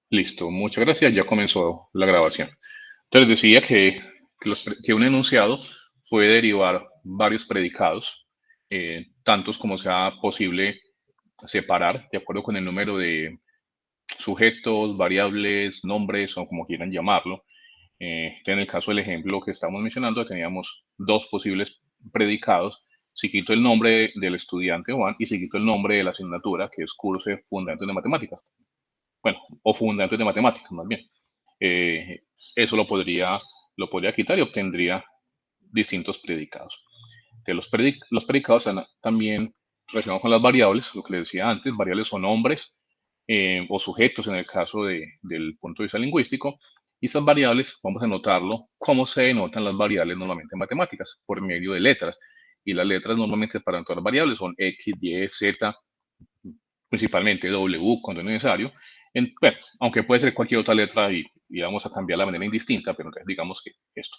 Listo, muchas gracias. Ya comenzó la grabación. Entonces decía que un enunciado puede derivar varios predicados, tantos como sea posible separar, de acuerdo con el número de sujetos, variables, nombres o como quieran llamarlo. En el caso del ejemplo que estamos mencionando, teníamos dos posibles predicados. Si quito el nombre del estudiante Juan y si quito el nombre de la asignatura, que es curso de Fundamentos de Matemáticas, bueno, o Fundamentos de Matemáticas más bien. eh, Eso lo podría quitar y obtendría distintos predicados. Los predicados están también relacionados con las variables, lo que les decía antes, variables son nombres o sujetos en el caso del punto de vista lingüístico, y esas variables vamos a notarlo cómo se denotan las variables normalmente en matemáticas, por medio de letras. Y las letras normalmente para notar variables son X, Y, Z, principalmente W cuando es necesario. Bueno, aunque puede ser cualquier otra letra y vamos a cambiar la manera indistinta, pero digamos que esto.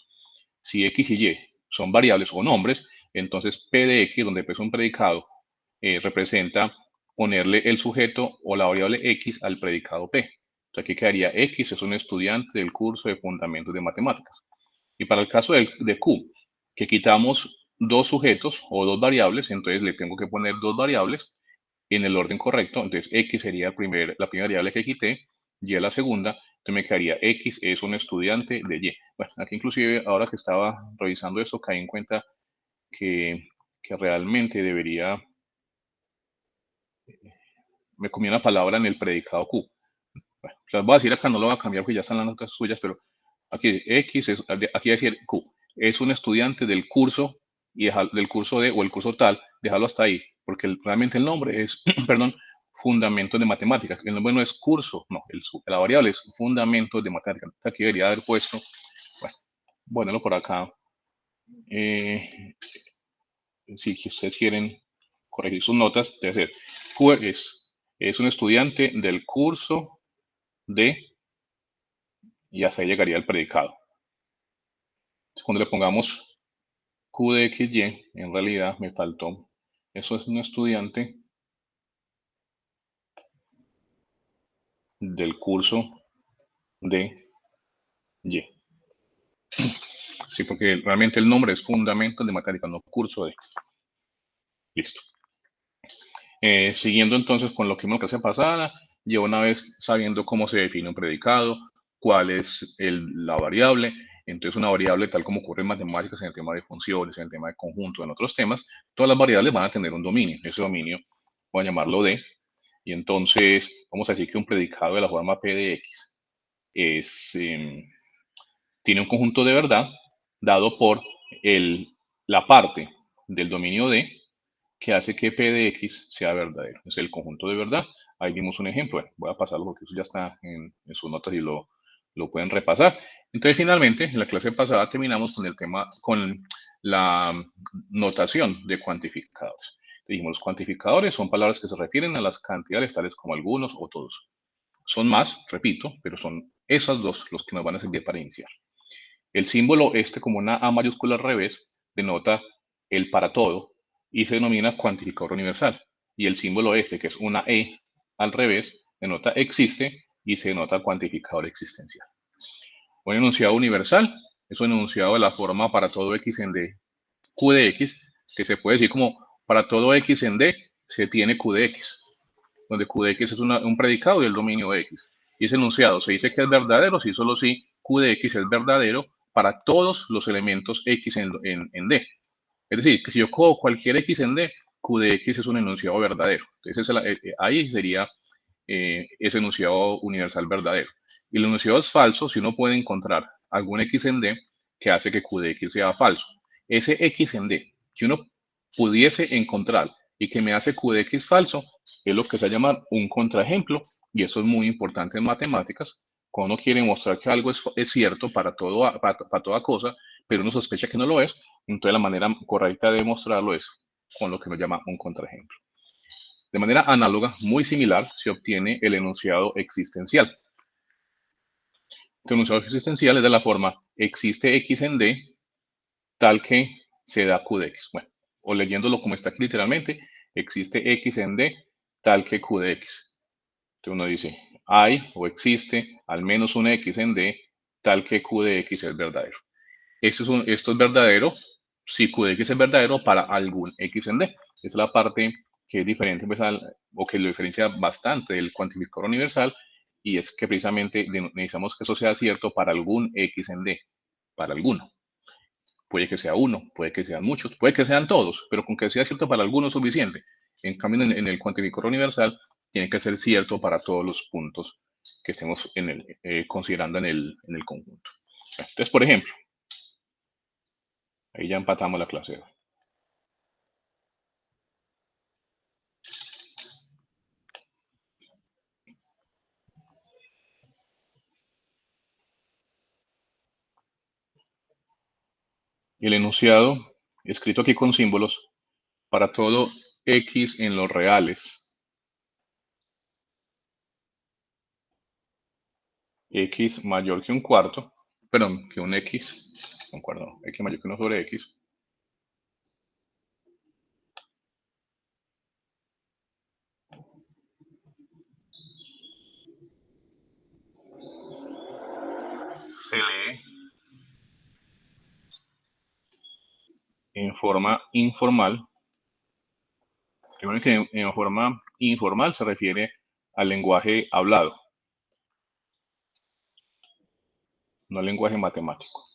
Si X y Y son variables o nombres, entonces P de X, donde P es un predicado, representa ponerle el sujeto o la variable X al predicado P. Entonces aquí quedaría X es un estudiante del curso de Fundamentos de Matemáticas. Y para el caso de Q, que quitamos dos sujetos o dos variables, entonces le tengo que poner dos variables en el orden correcto. Entonces X sería la primera variable que quité, Y la segunda. Entonces me quedaría X es un estudiante de Y. Bueno, aquí inclusive ahora que estaba revisando esto, caí en cuenta que realmente me comí una palabra en el predicado Q. Bueno, las voy a decir acá, no lo voy a cambiar porque ya están las notas suyas, pero aquí X es, aquí decir Q, es un estudiante del curso y del curso de o el curso tal, dejarlo hasta ahí, porque realmente el nombre es, perdón, fundamentos de matemáticas. El nombre no es curso, no, la variable es fundamentos de matemáticas. Aquí debería haber puesto, bueno, ponerlo por acá. Eh, si ustedes quieren corregir sus notas, debe ser Q es un estudiante del curso de, y hasta ahí llegaría el predicado. Entonces, cuando le pongamos Q de X, Y, en realidad me faltó. Eso es un estudiante del curso de Y. Sí, porque realmente el nombre es Fundamentos de Matemáticas, no curso de. Listo. Siguiendo entonces con lo que vimos la clase pasada, ya una vez sabiendo cómo se define un predicado, cuál es la variable, entonces una variable tal como ocurre en matemáticas, en el tema de funciones, en el tema de conjunto, en otros temas, todas las variables van a tener un dominio. Ese dominio voy a llamarlo D, y entonces vamos a decir que un predicado de la forma P de X tiene un conjunto de verdad dado por la parte del dominio D que hace que P de X sea verdadero. Es el conjunto de verdad. Ahí vimos un ejemplo. Bueno, voy a pasarlo porque eso ya está en sus notas y lo pueden repasar. Entonces, finalmente, en la clase pasada terminamos con el tema, con la notación de cuantificadores. Dijimos, los cuantificadores son palabras que se refieren a las cantidades tales como algunos o todos. Son más, repito, pero son esas dos los que nos van a servir para iniciar. El símbolo este como una A mayúscula al revés denota el para todo y se denomina cuantificador universal. Y el símbolo este que es una E al revés denota existe y se denota cuantificador existencial. Un enunciado universal es un enunciado de la forma para todo x en D, Q de x, que se puede decir como para todo x en D se tiene Q de x, donde Q de x es un predicado y el dominio de x. Y ese enunciado se dice que es verdadero si solo si Q de x es verdadero para todos los elementos x en D. Es decir, que si yo cojo cualquier x en D, Q de x es un enunciado verdadero. Entonces ahí sería ese enunciado universal verdadero. Y el enunciado es falso si uno puede encontrar algún x en D que hace que Q de x sea falso. Ese x en D que uno pudiese encontrar y que me hace Q de x falso es lo que se llama un contraejemplo, y eso es muy importante en matemáticas. Cuando uno quiere mostrar que algo es cierto para toda cosa, pero uno sospecha que no lo es, entonces la manera correcta de demostrarlo es con lo que nos llama un contraejemplo. De manera análoga, muy similar, se obtiene el enunciado existencial. El enunciado existencial es de la forma existe x en D tal que se da Q de x. Bueno, o leyéndolo como está aquí literalmente, existe x en D tal que Q de x. Entonces uno dice, hay o existe al menos un X en D tal que Q de X es verdadero. Esto es verdadero si Q de X es verdadero para algún X en D. Esa es la parte que es diferente pues, o que lo diferencia bastante del cuantificador universal, y es que precisamente necesitamos que eso sea cierto para algún X en D, para alguno. Puede que sea uno, puede que sean muchos, puede que sean todos, pero con que sea cierto para alguno es suficiente. En cambio, en el cuantificador universal tiene que ser cierto para todos los puntos que estemos considerando en el conjunto. Entonces, por ejemplo, ahí ya empatamos la clase. El enunciado, escrito aquí con símbolos, para todo X en los reales, X mayor que un cuarto, perdón, que un X, concuerdo, X mayor que 1 sobre X, se lee en forma informal. Recuerden que en forma informal se refiere al lenguaje hablado, no al lenguaje matemático.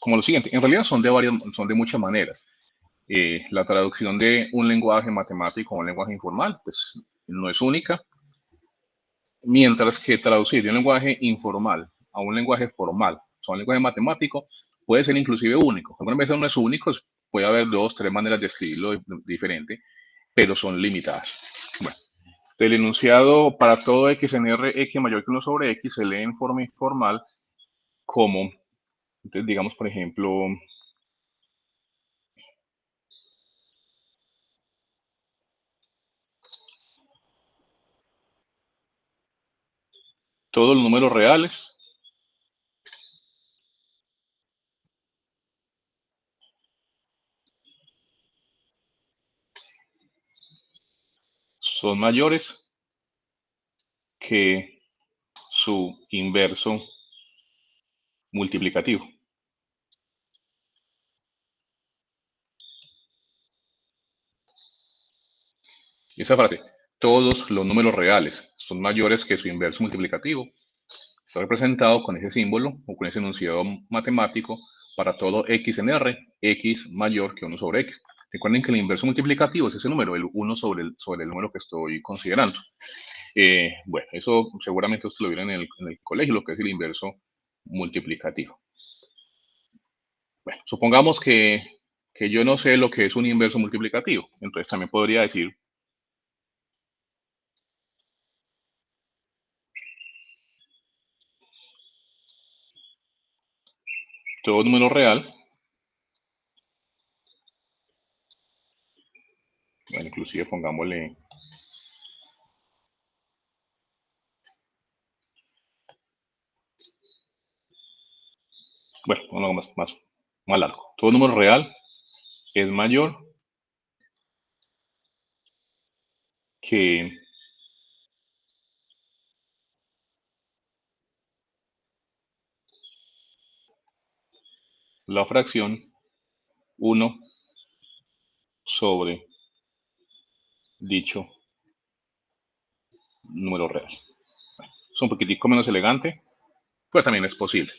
Como lo siguiente, en realidad son de muchas maneras. La traducción de un lenguaje matemático a un lenguaje informal, pues no es única, mientras que traducir de un lenguaje informal a un lenguaje formal, o sea, un lenguaje matemático, puede ser inclusive único. Algunas veces no es único, puede haber dos, tres maneras de escribirlo diferente, pero son limitadas. Bueno, el enunciado para todo X en R, X mayor que 1 sobre X, se lee en forma informal como, entonces digamos, por ejemplo, todos los números reales son mayores que su inverso multiplicativo. Esa frase, todos los números reales son mayores que su inverso multiplicativo, está representado con ese símbolo o con ese enunciado matemático para todo X en R, X mayor que 1 sobre X. Recuerden que el inverso multiplicativo es ese número, el 1 sobre el número que estoy considerando. Bueno, eso seguramente ustedes lo vieron en el colegio, lo que es el inverso multiplicativo. Bueno, supongamos que yo no sé lo que es un inverso multiplicativo, entonces también podría decir todo número real, bueno, inclusive pongámosle, bueno, uno más largo. Todo número real es mayor que la fracción 1 sobre dicho número real. Es un poquitico menos elegante, pues también es posible.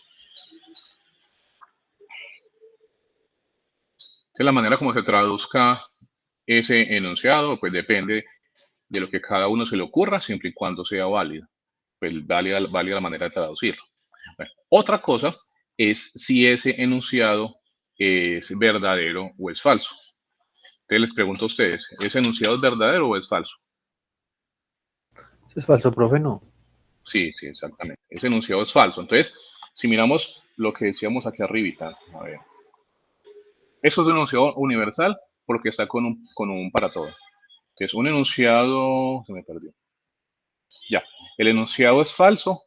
De la manera como se traduzca ese enunciado, pues depende de lo que cada uno se le ocurra, siempre y cuando sea válido. Pues válida la manera de traducirlo. Bueno, otra cosa es si ese enunciado es verdadero o es falso. Entonces les pregunto a ustedes, ¿ese enunciado es verdadero o es falso? Eso es falso, profe, no. Sí, sí, exactamente. Ese enunciado es falso. Entonces, si miramos lo que decíamos aquí arribita, a ver, eso es un enunciado universal porque está con un para todo. Entonces, un enunciado, se me perdió. Ya, el enunciado es falso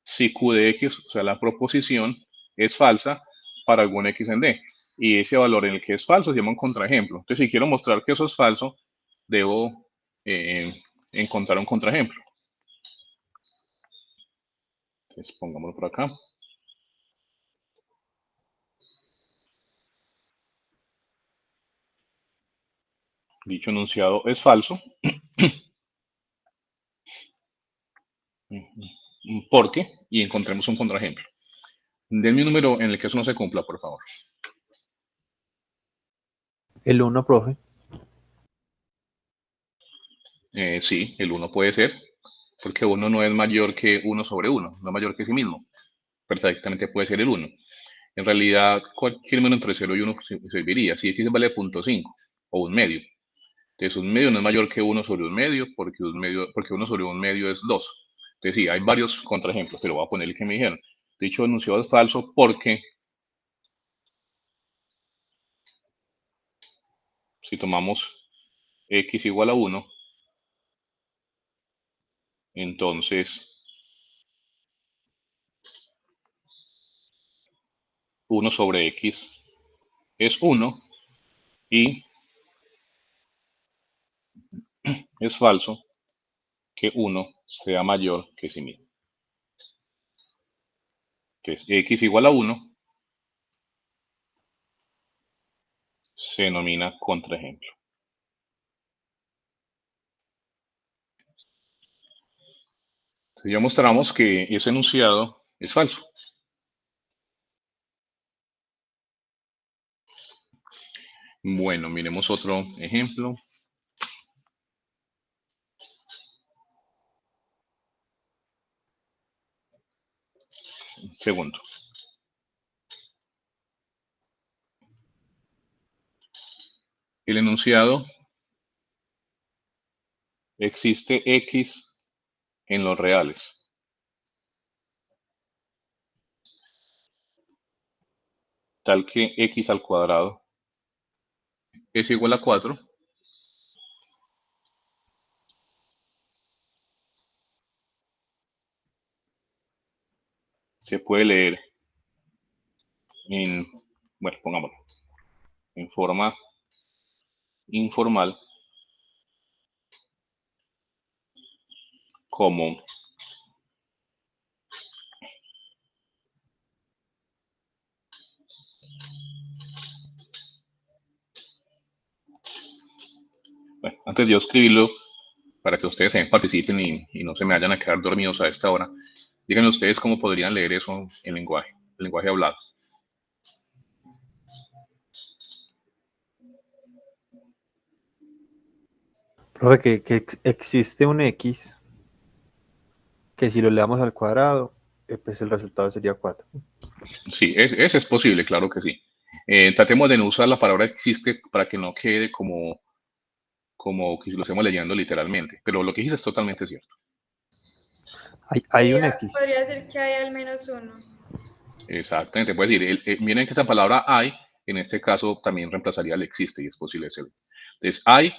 si Q de X, o sea, la proposición es falsa para algún X en D. Y ese valor en el que es falso se llama un contraejemplo. Entonces, si quiero mostrar que eso es falso, debo encontrar un contraejemplo. Entonces pongámoslo por acá. Dicho enunciado es falso porque, y encontremos un contraejemplo. Denme un número en el que eso no se cumpla, por favor. El 1, profe. Sí, el 1 puede ser, porque 1 no es mayor que 1 sobre 1, no es mayor que sí mismo. Perfectamente puede ser el 1. En realidad, cualquier número entre 0 y 1 serviría. Si x vale 0.5 o un medio. Entonces, un medio no es mayor que 1 sobre un medio, porque 1 sobre un medio es 2. Entonces, sí, hay varios contraejemplos, pero voy a poner el que me dijeron. Dicho enunciado es falso porque si tomamos x igual a 1, entonces 1 sobre x es 1 y es falso que 1 sea mayor que sí mismo. Entonces, x igual a 1 se denomina contraejemplo. Entonces, ya mostramos que ese enunciado es falso. Bueno, miremos otro ejemplo. Segundo. El enunciado existe x en los reales. Tal que x al cuadrado es igual a 4. Se puede leer en, bueno, pongámoslo, en forma informal como bueno, antes de yo escribirlo, para que ustedes también participen y no se me vayan a quedar dormidos a esta hora, díganme ustedes cómo podrían leer eso en lenguaje hablado. Profe, que existe un X que si lo le damos al cuadrado, pues el resultado sería 4. Sí, ese es posible, claro que sí. Tratemos de no usar la palabra existe para que no quede como que lo estemos leyendo literalmente, pero lo que dices es totalmente cierto. Hay un X. Podría ser que hay al menos uno. Exactamente, puede decir, miren que esa palabra hay, en este caso también reemplazaría el existe y es posible ser. Entonces, hay,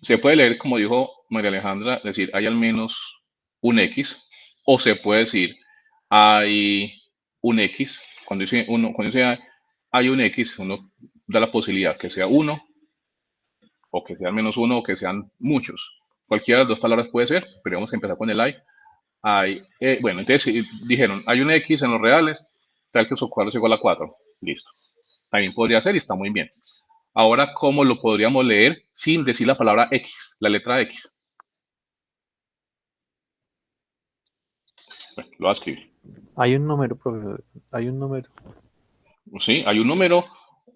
se puede leer como dijo María Alejandra, decir, hay al menos un X, o se puede decir, hay un X, cuando dice hay un X, uno da la posibilidad que sea uno, o que sea al menos uno, o que sean muchos. Cualquiera de las dos palabras puede ser, pero vamos a empezar con el hay. Bueno, entonces dijeron, hay un X en los reales, tal que su cuadro es igual a 4. Listo. También podría ser y está muy bien. Ahora, ¿cómo lo podríamos leer sin decir la palabra X, la letra X? Bueno, lo voy a escribir. Hay un número, profesor. Hay un número. Sí, hay un número,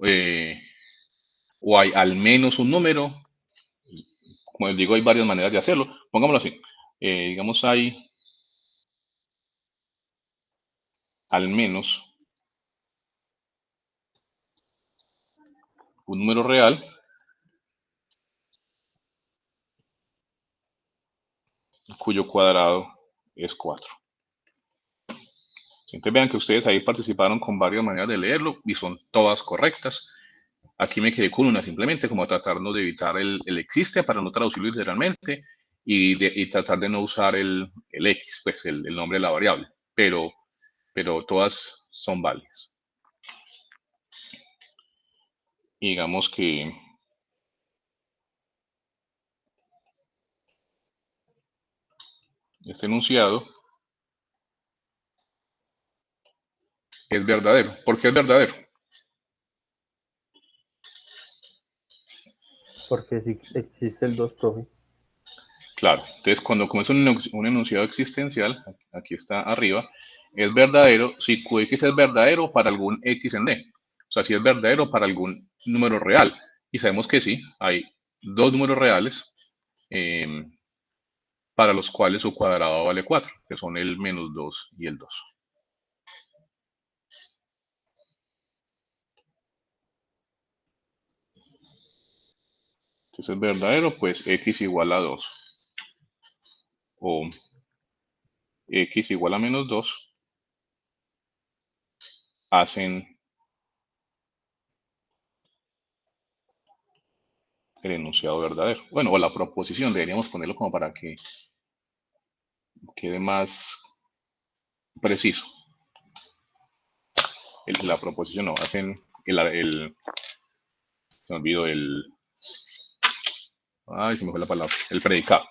eh, o hay al menos un número. Como les digo, hay varias maneras de hacerlo. Pongámoslo así. Digamos, hay al menos un número real cuyo cuadrado es 4. Entonces vean que ustedes ahí participaron con varias maneras de leerlo y son todas correctas. Aquí me quedé con una simplemente, como tratarnos de evitar el existe para no traducirlo literalmente y tratar de no usar el X, pues el nombre de la variable. Pero todas son válidas. Y digamos que este enunciado es verdadero. ¿Por qué es verdadero? Porque si existe el 2, profe. Claro, entonces como es un enunciado existencial, aquí está arriba, es verdadero si QX es verdadero para algún X en D. O sea, si es verdadero para algún número real. Y sabemos que sí, hay dos números reales eh, para los cuales su cuadrado vale 4, que son el -2 y el 2. Entonces es verdadero, pues X igual a 2. O X igual a -2 hacen el enunciado verdadero. Bueno, o la proposición, deberíamos ponerlo como para que quede más preciso. La proposición no, hacen se me olvidó ay, se me fue la palabra, el predicado.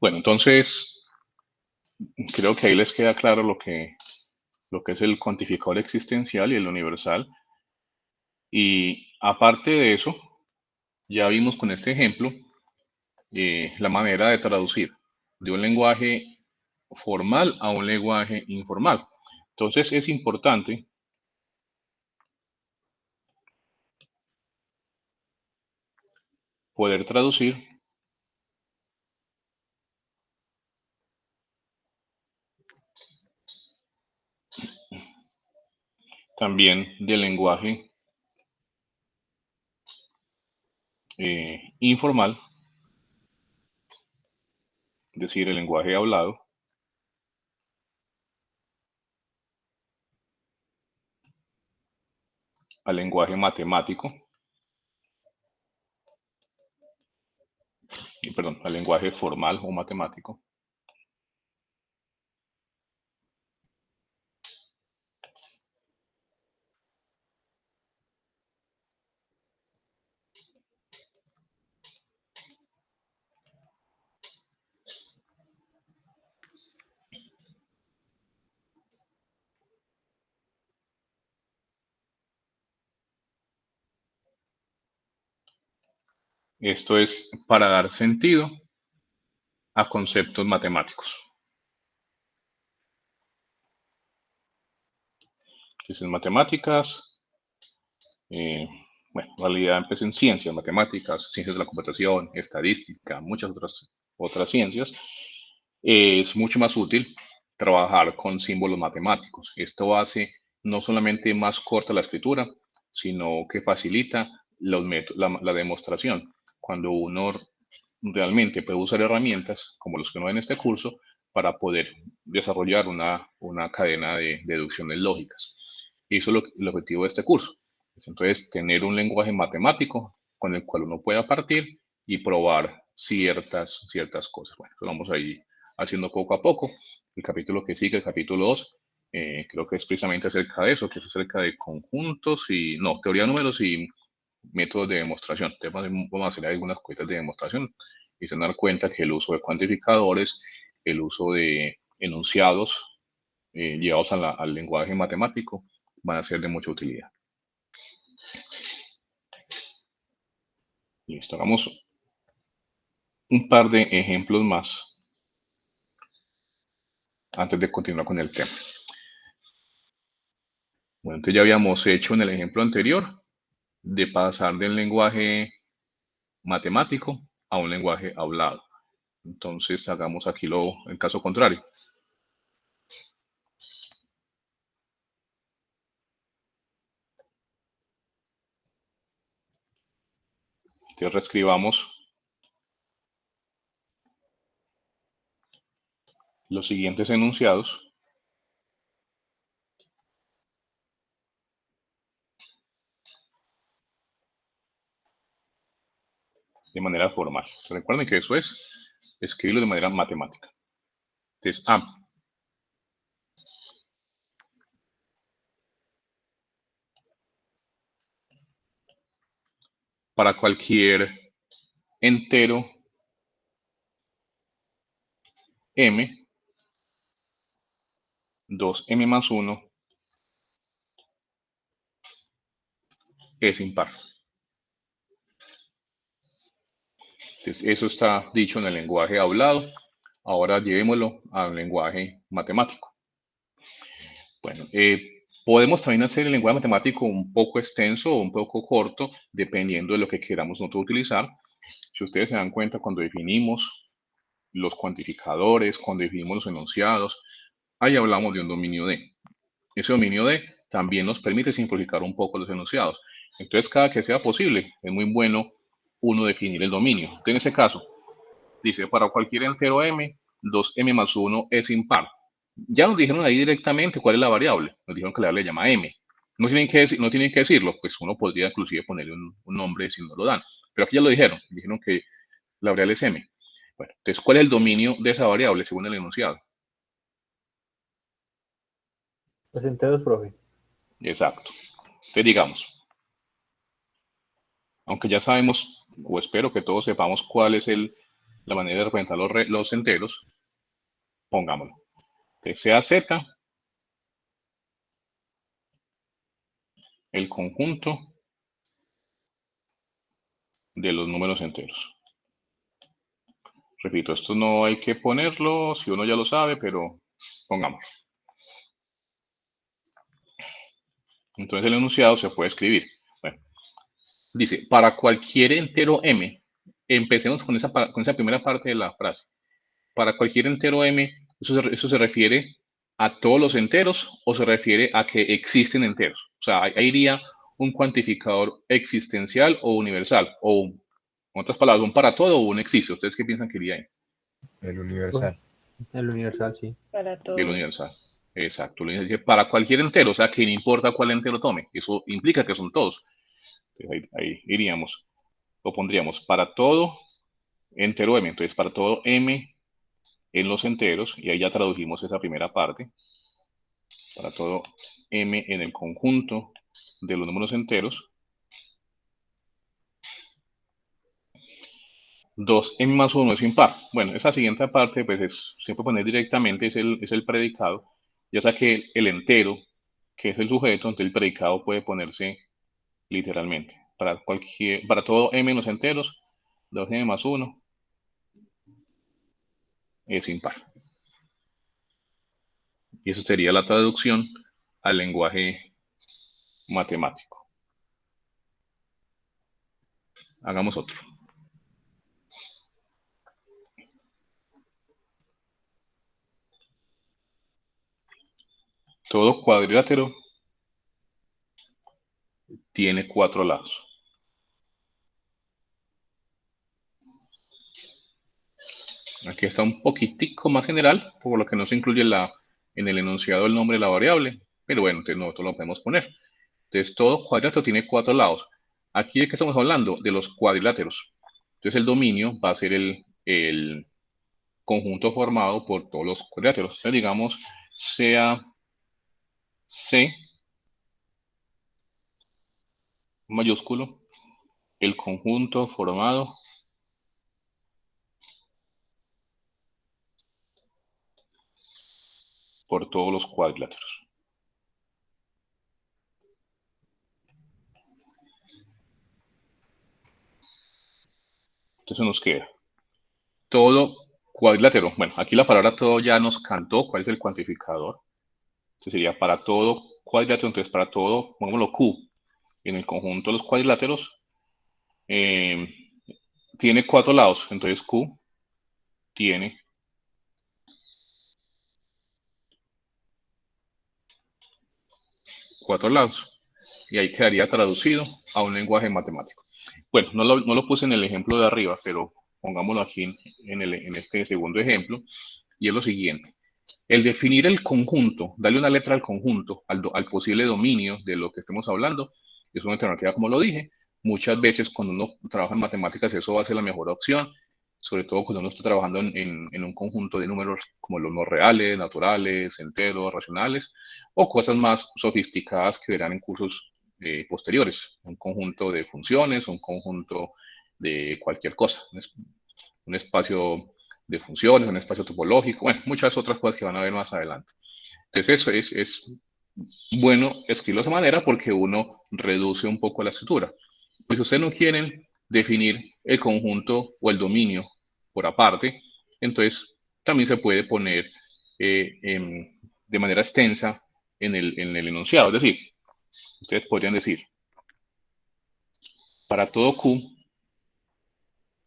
Bueno, entonces, creo que ahí les queda claro lo que es el cuantificador existencial y el universal. Y aparte de eso, ya vimos con este ejemplo la manera de traducir de un lenguaje formal a un lenguaje informal. Entonces es importante poder traducir también del lenguaje informal, es decir, el lenguaje hablado, al lenguaje matemático, perdón, al lenguaje formal o matemático. Esto es para dar sentido a conceptos matemáticos. Entonces, en matemáticas, bueno, en realidad empecé en ciencias, matemáticas, ciencias de la computación, estadística, muchas otras ciencias. Es mucho más útil trabajar con símbolos matemáticos. Esto hace no solamente más corta la escritura, sino que facilita la demostración. Cuando uno realmente puede usar herramientas como los que no ven en este curso para poder desarrollar una cadena de deducciones lógicas. Y eso es el objetivo de este curso. Entonces, tener un lenguaje matemático con el cual uno pueda partir y probar ciertas cosas. Bueno, eso vamos a ir haciendo poco a poco. El capítulo que sigue, el capítulo 2, creo que es precisamente acerca de eso, que es acerca de conjuntos y, no, teoría de números y métodos de demostración. Vamos a hacer algunas cosas de demostración y se van a dar cuenta que el uso de cuantificadores, el uso de enunciados llevados al lenguaje matemático van a ser de mucha utilidad. Listo, hagamos un par de ejemplos más antes de continuar con el tema. Bueno, entonces ya habíamos hecho en el ejemplo anterior de pasar del lenguaje matemático a un lenguaje hablado. Entonces hagamos aquí el caso contrario. Entonces reescribamos los siguientes enunciados de manera formal. Recuerden que eso es escribirlo de manera matemática. Entonces, A. Para cualquier entero m, 2m más 1 es impar. Entonces, eso está dicho en el lenguaje hablado. Ahora llevémoslo al lenguaje matemático. Bueno, podemos también hacer el lenguaje matemático un poco extenso o un poco corto, dependiendo de lo que queramos nosotros utilizar. Si ustedes se dan cuenta, cuando definimos los cuantificadores, cuando definimos los enunciados, ahí hablamos de un dominio D. Ese dominio D también nos permite simplificar un poco los enunciados. Entonces, cada que sea posible, es muy bueno uno definir el dominio. Entonces, en ese caso, dice, para cualquier entero m, 2m más 1 es impar. Ya nos dijeron ahí directamente cuál es la variable. Nos dijeron que la variable se llama m. No tienen que decirlo, pues uno podría inclusive ponerle un nombre si no lo dan. Pero aquí ya lo dijeron que la variable es m. Bueno, entonces, ¿cuál es el dominio de esa variable según el enunciado? Los enteros, profe. Exacto. Entonces, digamos, aunque ya sabemos, o espero que todos sepamos cuál es la manera de representar los enteros, pongámoslo. Entonces, sea z el conjunto de los números enteros. Repito, esto no hay que ponerlo si uno ya lo sabe, pero pongámoslo. Entonces el enunciado se puede escribir. Bueno, dice, para cualquier entero m, empecemos con esa primera parte de la frase. Para cualquier entero m, eso se refiere a todos los enteros o se refiere a que existen enteros. O sea, ahí iría un cuantificador existencial o universal, o en otras palabras, un para todo o un existe. ¿Ustedes qué piensan que iría ahí? El universal. El universal, sí. Para todo. El universal. Exacto. Lo dice para cualquier entero, o sea, que no importa cuál entero tome. Eso implica que son todos. Entonces, ahí iríamos, lo pondríamos para todo entero m. Entonces, para todo m en los enteros, y ahí ya tradujimos esa primera parte, para todo m en el conjunto de los números enteros, 2m más 1 es impar. Bueno, esa siguiente parte, pues se puede poner directamente, es el predicado, ya sea que el entero, que es el sujeto, entonces el predicado puede ponerse literalmente. Para todo m en los enteros, 2m más 1 es impar. Y eso sería la traducción al lenguaje matemático. Hagamos otro. Todo cuadrilátero tiene 4 lados. Aquí está un poquitico más general, por lo que no se incluye en el enunciado el nombre de la variable, pero bueno, entonces nosotros lo podemos poner. Entonces, todo cuadrilátero tiene 4 lados. Aquí de qué estamos hablando, de los cuadriláteros. Entonces, el dominio va a ser el conjunto formado por todos los cuadriláteros. Entonces, digamos, sea C mayúsculo, el conjunto formado por todos los cuadriláteros. Entonces nos queda todo cuadrilátero. Bueno, aquí la palabra todo ya nos cantó cuál es el cuantificador. Entonces sería para todo cuadrilátero, entonces para todo, pongámoslo Q, en el conjunto de los cuadriláteros, tiene 4 lados, entonces Q tiene 4 lados. Y ahí quedaría traducido a un lenguaje matemático. Bueno, no lo puse en el ejemplo de arriba, pero pongámoslo aquí en este segundo ejemplo, y es lo siguiente. El definir el conjunto, darle una letra al conjunto, al posible dominio de lo que estemos hablando, es una alternativa, como lo dije. Muchas veces cuando uno trabaja en matemáticas eso va a ser la mejor opción. sobre todo cuando uno está trabajando en un conjunto de números como los no reales, naturales, enteros, racionales, o cosas más sofisticadas que verán en cursos posteriores, un conjunto de funciones, un conjunto de cualquier cosa, un espacio de funciones, un espacio topológico, bueno, muchas otras cosas que van a ver más adelante. Entonces eso es bueno escribirlo de esa manera porque uno reduce un poco la estructura. Pues si ustedes no quieren definir el conjunto o el dominio por aparte, entonces también se puede poner de manera extensa en el enunciado. Es decir, ustedes podrían decir, para todo Q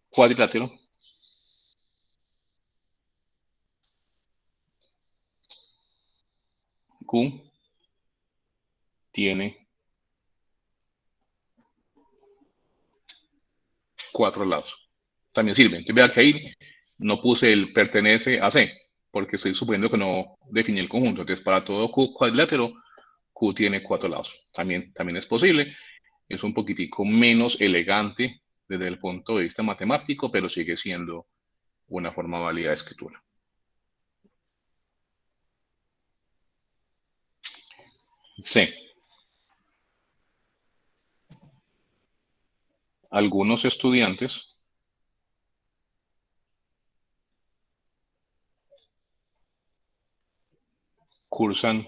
cuadrilátero, Q tiene 4 lados. También sirve. Entonces, vea que ahí no puse el pertenece a C, porque estoy suponiendo que no definí el conjunto. Entonces, para todo Q cuadrilátero, Q tiene 4 lados. También es posible. Es un poquitico menos elegante desde el punto de vista matemático, pero sigue siendo una forma válida de escritura. C. Algunos estudiantes cursan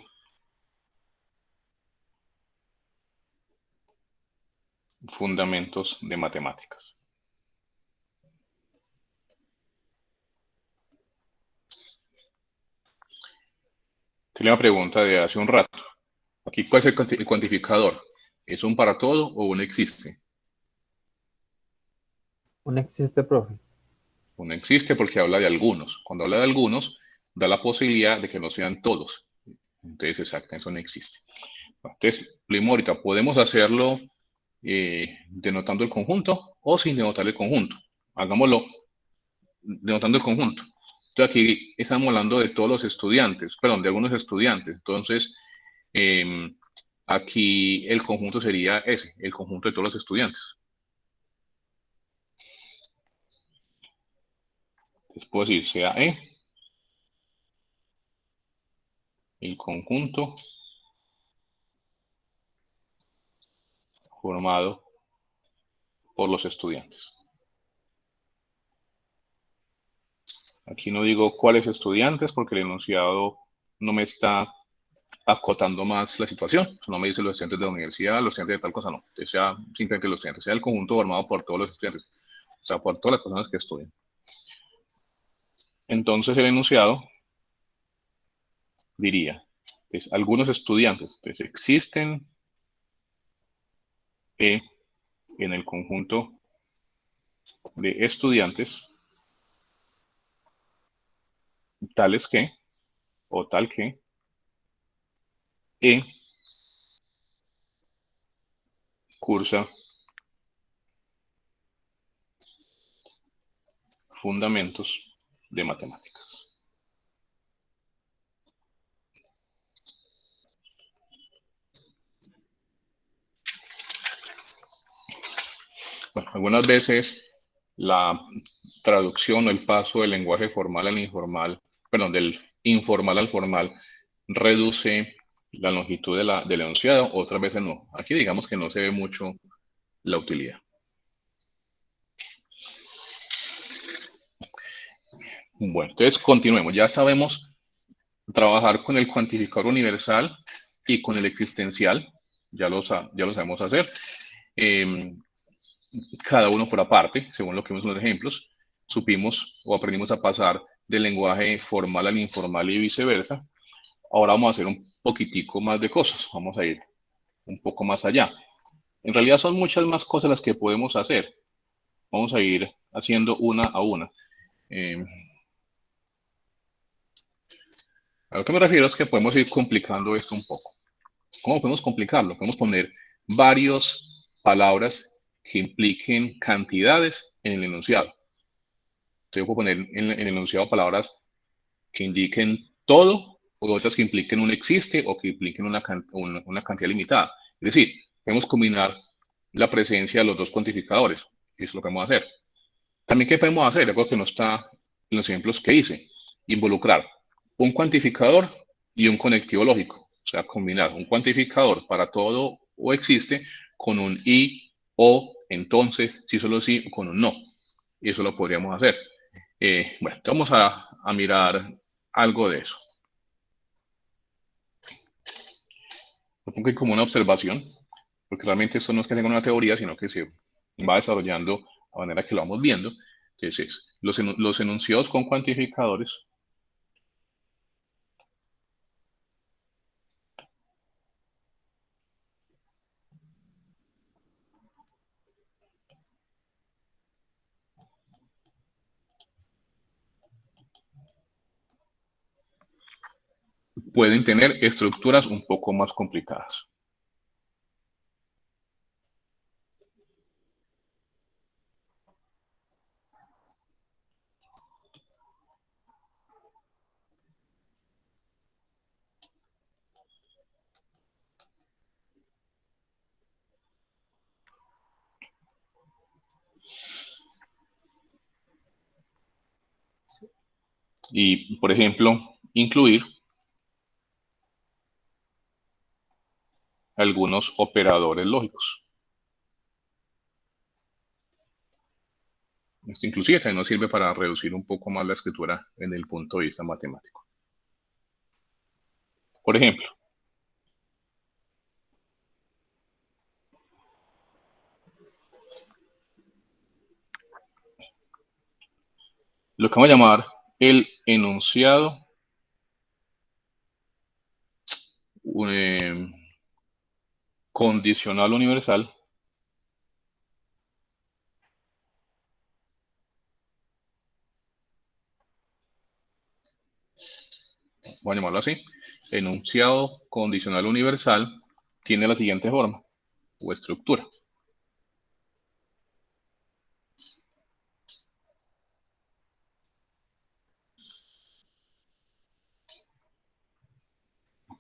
fundamentos de matemáticas. Tiene una pregunta de hace un rato. Aquí, ¿cuál es el cuantificador? ¿Es un para todo o un existe? Un existe, profe. Un existe porque habla de algunos. Cuando habla de algunos, da la posibilidad de que no sean todos. Entonces, exacto, eso no existe. Entonces, primo, ahorita podemos hacerlo denotando el conjunto o sin denotar el conjunto. Hagámoslo denotando el conjunto. Entonces, aquí estamos hablando de todos los estudiantes, perdón, de algunos estudiantes. Entonces, aquí el conjunto sería ese, el conjunto de todos los estudiantes. Entonces, puedo decir sea E, el conjunto formado por los estudiantes. Aquí no digo cuáles estudiantes porque el enunciado no me está acotando más la situación. No me dice los estudiantes de la universidad, los estudiantes de tal cosa, no. Entonces sea simplemente los estudiantes, sea el conjunto formado por todos los estudiantes, o sea, por todas las personas que estudian. Entonces el enunciado diría, entonces, algunos estudiantes, entonces existen en el conjunto de estudiantes tales que, o tal que, E cursa fundamentos de matemáticas. Bueno, algunas veces la traducción o el paso del lenguaje formal al informal, perdón, del informal al formal, reduce la longitud del enunciado, otras veces no. Aquí digamos que no se ve mucho la utilidad. Bueno, entonces continuemos. Ya sabemos trabajar con el cuantificador universal y con el existencial. Ya lo sabemos hacer. Cada uno por aparte, según lo que vimos en los ejemplos. Supimos o aprendimos a pasar del lenguaje formal al informal y viceversa. Ahora vamos a hacer un poquitico más de cosas. Vamos a ir un poco más allá. En realidad son muchas más cosas las que podemos hacer. Vamos a ir haciendo una a una. A lo que me refiero es que podemos ir complicando esto un poco. ¿Cómo podemos complicarlo? Podemos poner varias palabras que impliquen cantidades en el enunciado. Entonces, yo puedo poner en el enunciado palabras que indiquen todo o otras que impliquen un existe o que impliquen una cantidad limitada. Es decir, podemos combinar la presencia de los dos cuantificadores. Y eso es lo que vamos a hacer. También, ¿qué podemos hacer? Algo que no está en los ejemplos que hice. Involucrar un cuantificador y un conectivo lógico. O sea, combinar un cuantificador para todo o existe con un y, o, entonces, si solo sí, con un no. Y eso lo podríamos hacer. Bueno, vamos a mirar algo de eso. Lo pongo como una observación, porque realmente esto no es que tenga una teoría, sino que se va desarrollando a manera que lo vamos viendo. Entonces, los enunciados con cuantificadores pueden tener estructuras un poco más complicadas. Y, por ejemplo, incluir algunos operadores lógicos. Esto inclusive también nos sirve para reducir un poco más la escritura en el punto de vista matemático. Por ejemplo, lo que vamos a llamar el enunciado condicional universal voy a llamarlo así, enunciado condicional universal tiene la siguiente forma o estructura.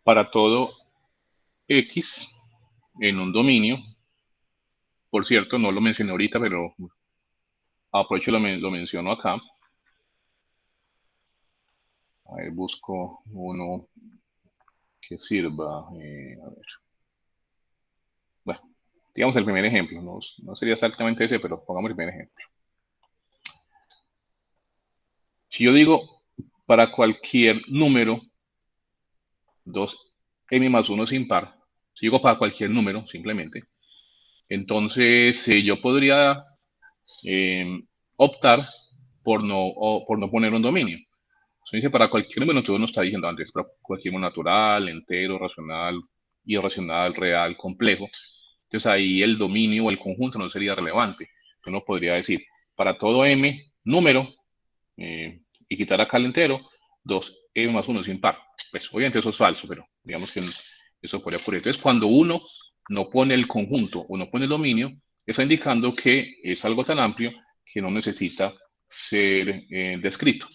Para todo X en un dominio, por cierto, no lo mencioné ahorita, pero aprovecho y lo menciono acá. A ver, busco uno que sirva. A ver. Bueno, digamos el primer ejemplo. No sería exactamente ese, pero pongamos el primer ejemplo. Si yo digo para cualquier número 2m más 1 es impar, si digo para cualquier número simplemente, entonces yo podría optar por no poner un dominio. Se dice para cualquier número, entonces uno está diciendo antes, para cualquier número natural, entero, racional, irracional, real, complejo. Entonces ahí el dominio o el conjunto no sería relevante. Uno podría decir, para todo m número, y quitar acá el entero, 2m más 1 es impar. Pues obviamente eso es falso, pero digamos que eso podría ocurrir. Entonces cuando uno no pone el conjunto o no pone el dominio, está indicando que es algo tan amplio que no necesita ser descrito.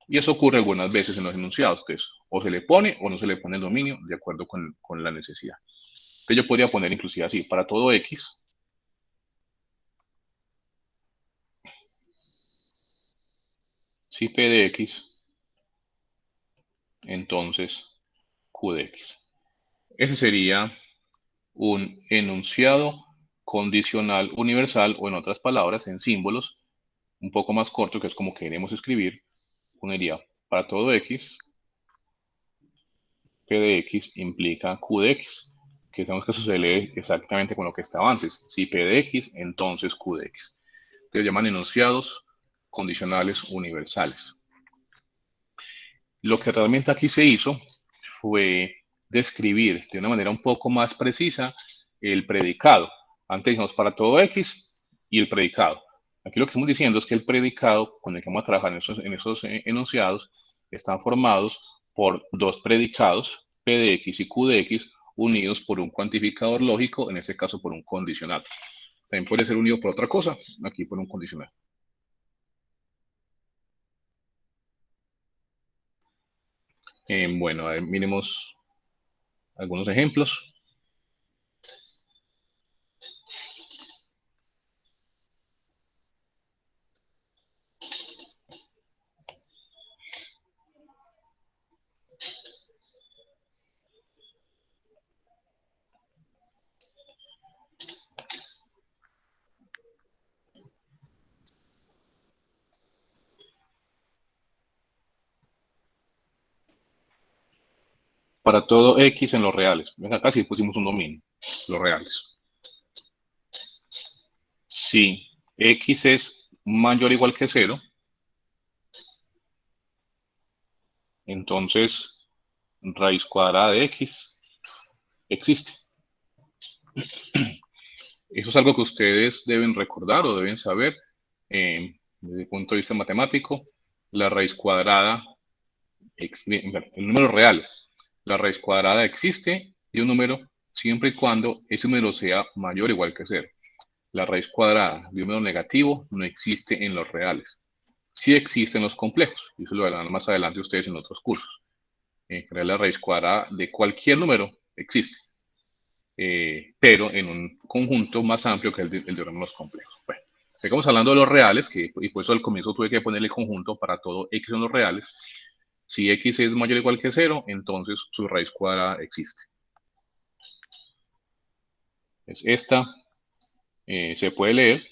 Y eso ocurre algunas veces en los enunciados, que es o se le pone o no se le pone el dominio de acuerdo con la necesidad. Entonces yo podría poner inclusive así, para todo X, si P de X, entonces Q de X. Ese sería un enunciado condicional universal, o en otras palabras, en símbolos, un poco más corto, que es como queremos escribir, uniría para todo X, P de X implica Q de X, que sabemos que eso se lee exactamente con lo que estaba antes. Si P de X, entonces Q de X. Se llaman enunciados condicionales universales. Lo que realmente aquí se hizo fue describir de una manera un poco más precisa el predicado. Antes dijimos para todo X y el predicado. Aquí lo que estamos diciendo es que el predicado con el que vamos a trabajar en esos enunciados están formados por dos predicados, P de X y Q de X, unidos por un cuantificador lógico, en este caso por un condicional. También puede ser unido por otra cosa, aquí por un condicional. Bueno, a ver, miremos algunos ejemplos. para todo X en los reales. ¿Ven? Acá sí pusimos un dominio, los reales. Si X es mayor o igual que 0, entonces raíz cuadrada de X existe. Eso es algo que ustedes deben recordar o deben saber desde el punto de vista matemático. La raíz cuadrada, el número reales, la raíz cuadrada existe de un número siempre y cuando ese número sea mayor o igual que 0. La raíz cuadrada de un número negativo no existe en los reales. Sí existe en los complejos, y eso lo verán más adelante ustedes en otros cursos. Crear la raíz cuadrada de cualquier número existe. Pero en un conjunto más amplio que el de números complejos. Bueno, estamos hablando de los reales, y por eso al comienzo tuve que ponerle conjunto para todo X en los reales. Si X es mayor o igual que 0, entonces su raíz cuadrada existe. Es esta, se puede leer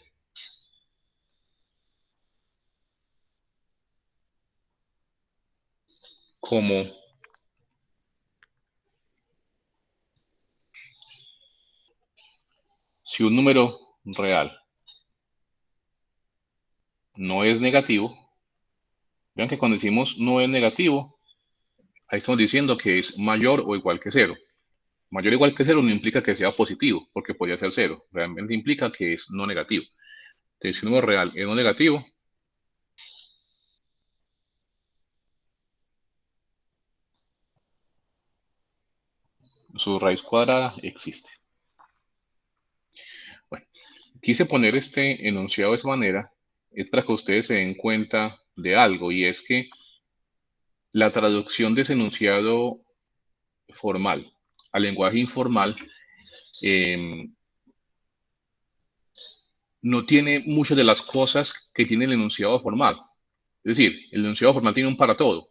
como si un número real no es negativo. Vean que cuando decimos no es negativo, ahí estamos diciendo que es mayor o igual que 0. Mayor o igual que 0 no implica que sea positivo, porque podría ser 0. Realmente implica que es no negativo. Entonces, si un número real es no negativo, su raíz cuadrada existe. Bueno, quise poner este enunciado de esa manera, es para que ustedes se den cuenta de algo, y es que la traducción de ese enunciado formal al lenguaje informal no tiene muchas de las cosas que tiene el enunciado formal. Es decir, el enunciado formal tiene un para todo.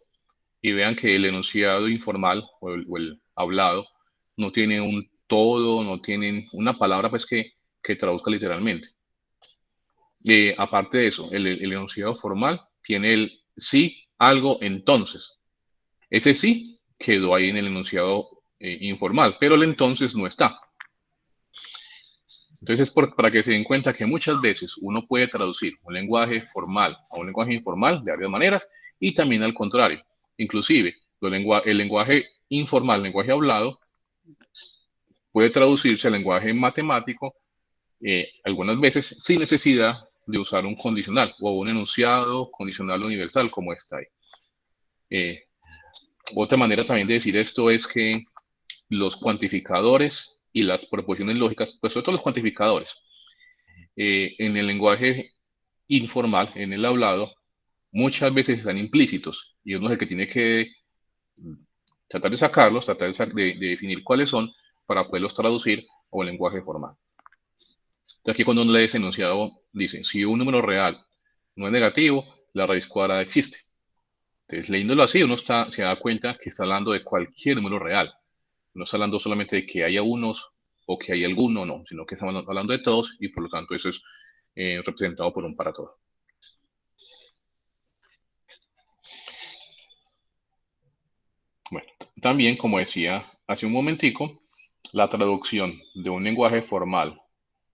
Y vean que el enunciado informal o el hablado no tiene un todo, no tiene una palabra pues que traduzca literalmente. Aparte de eso, el enunciado formal tiene el sí, algo, entonces. Ese sí quedó ahí en el enunciado informal, pero el entonces no está. Entonces, para que se den cuenta que muchas veces uno puede traducir un lenguaje formal a un lenguaje informal de varias maneras, y también al contrario. Inclusive, el lenguaje informal, el lenguaje hablado, puede traducirse al lenguaje matemático algunas veces sin necesidad de usar un condicional o un enunciado condicional universal como está ahí. Otra manera también de decir esto es que los cuantificadores y las proposiciones lógicas, pues sobre todo los cuantificadores, en el lenguaje informal, en el hablado, muchas veces están implícitos y uno es el que tiene que tratar de sacarlos, tratar de definir cuáles son para poderlos traducir a un lenguaje formal. Entonces aquí cuando uno lee ese enunciado, dice, si un número real no es negativo, la raíz cuadrada existe. Entonces, leyéndolo así, uno se da cuenta que está hablando de cualquier número real. No está hablando solamente de que haya unos o que haya alguno, no, sino que estamos hablando de todos, y por lo tanto eso es representado por un para todo. Bueno, también, como decía hace un momentico, la traducción de un lenguaje formal,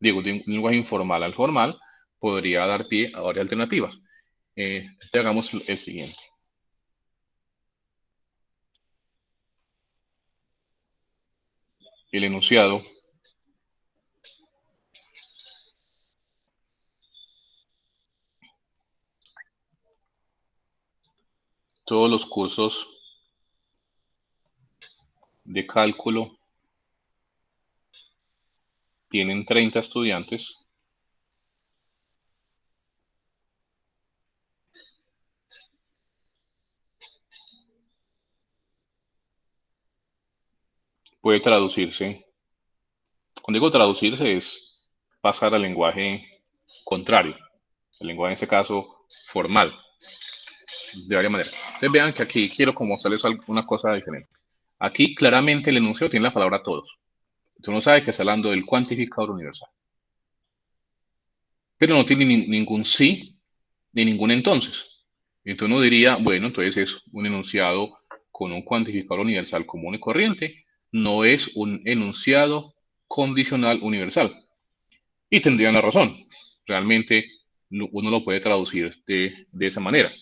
de un lenguaje informal al formal, podría dar pie a varias alternativas. Hagamos el siguiente. El enunciado todos los cursos de cálculo tienen 30 estudiantes. Puede traducirse. Cuando digo traducirse es pasar al lenguaje contrario, el lenguaje en este caso formal, de varias maneras. Entonces vean que aquí quiero como mostrarles una cosa diferente. Aquí claramente el enunciado tiene la palabra todos. Entonces uno sabe que está hablando del cuantificador universal. Pero no tiene ningún sí ni ningún entonces. Entonces uno diría, bueno, entonces es un enunciado con un cuantificador universal común y corriente no es un enunciado condicional universal. Y tendrían la razón. Realmente uno lo puede traducir de esa manera.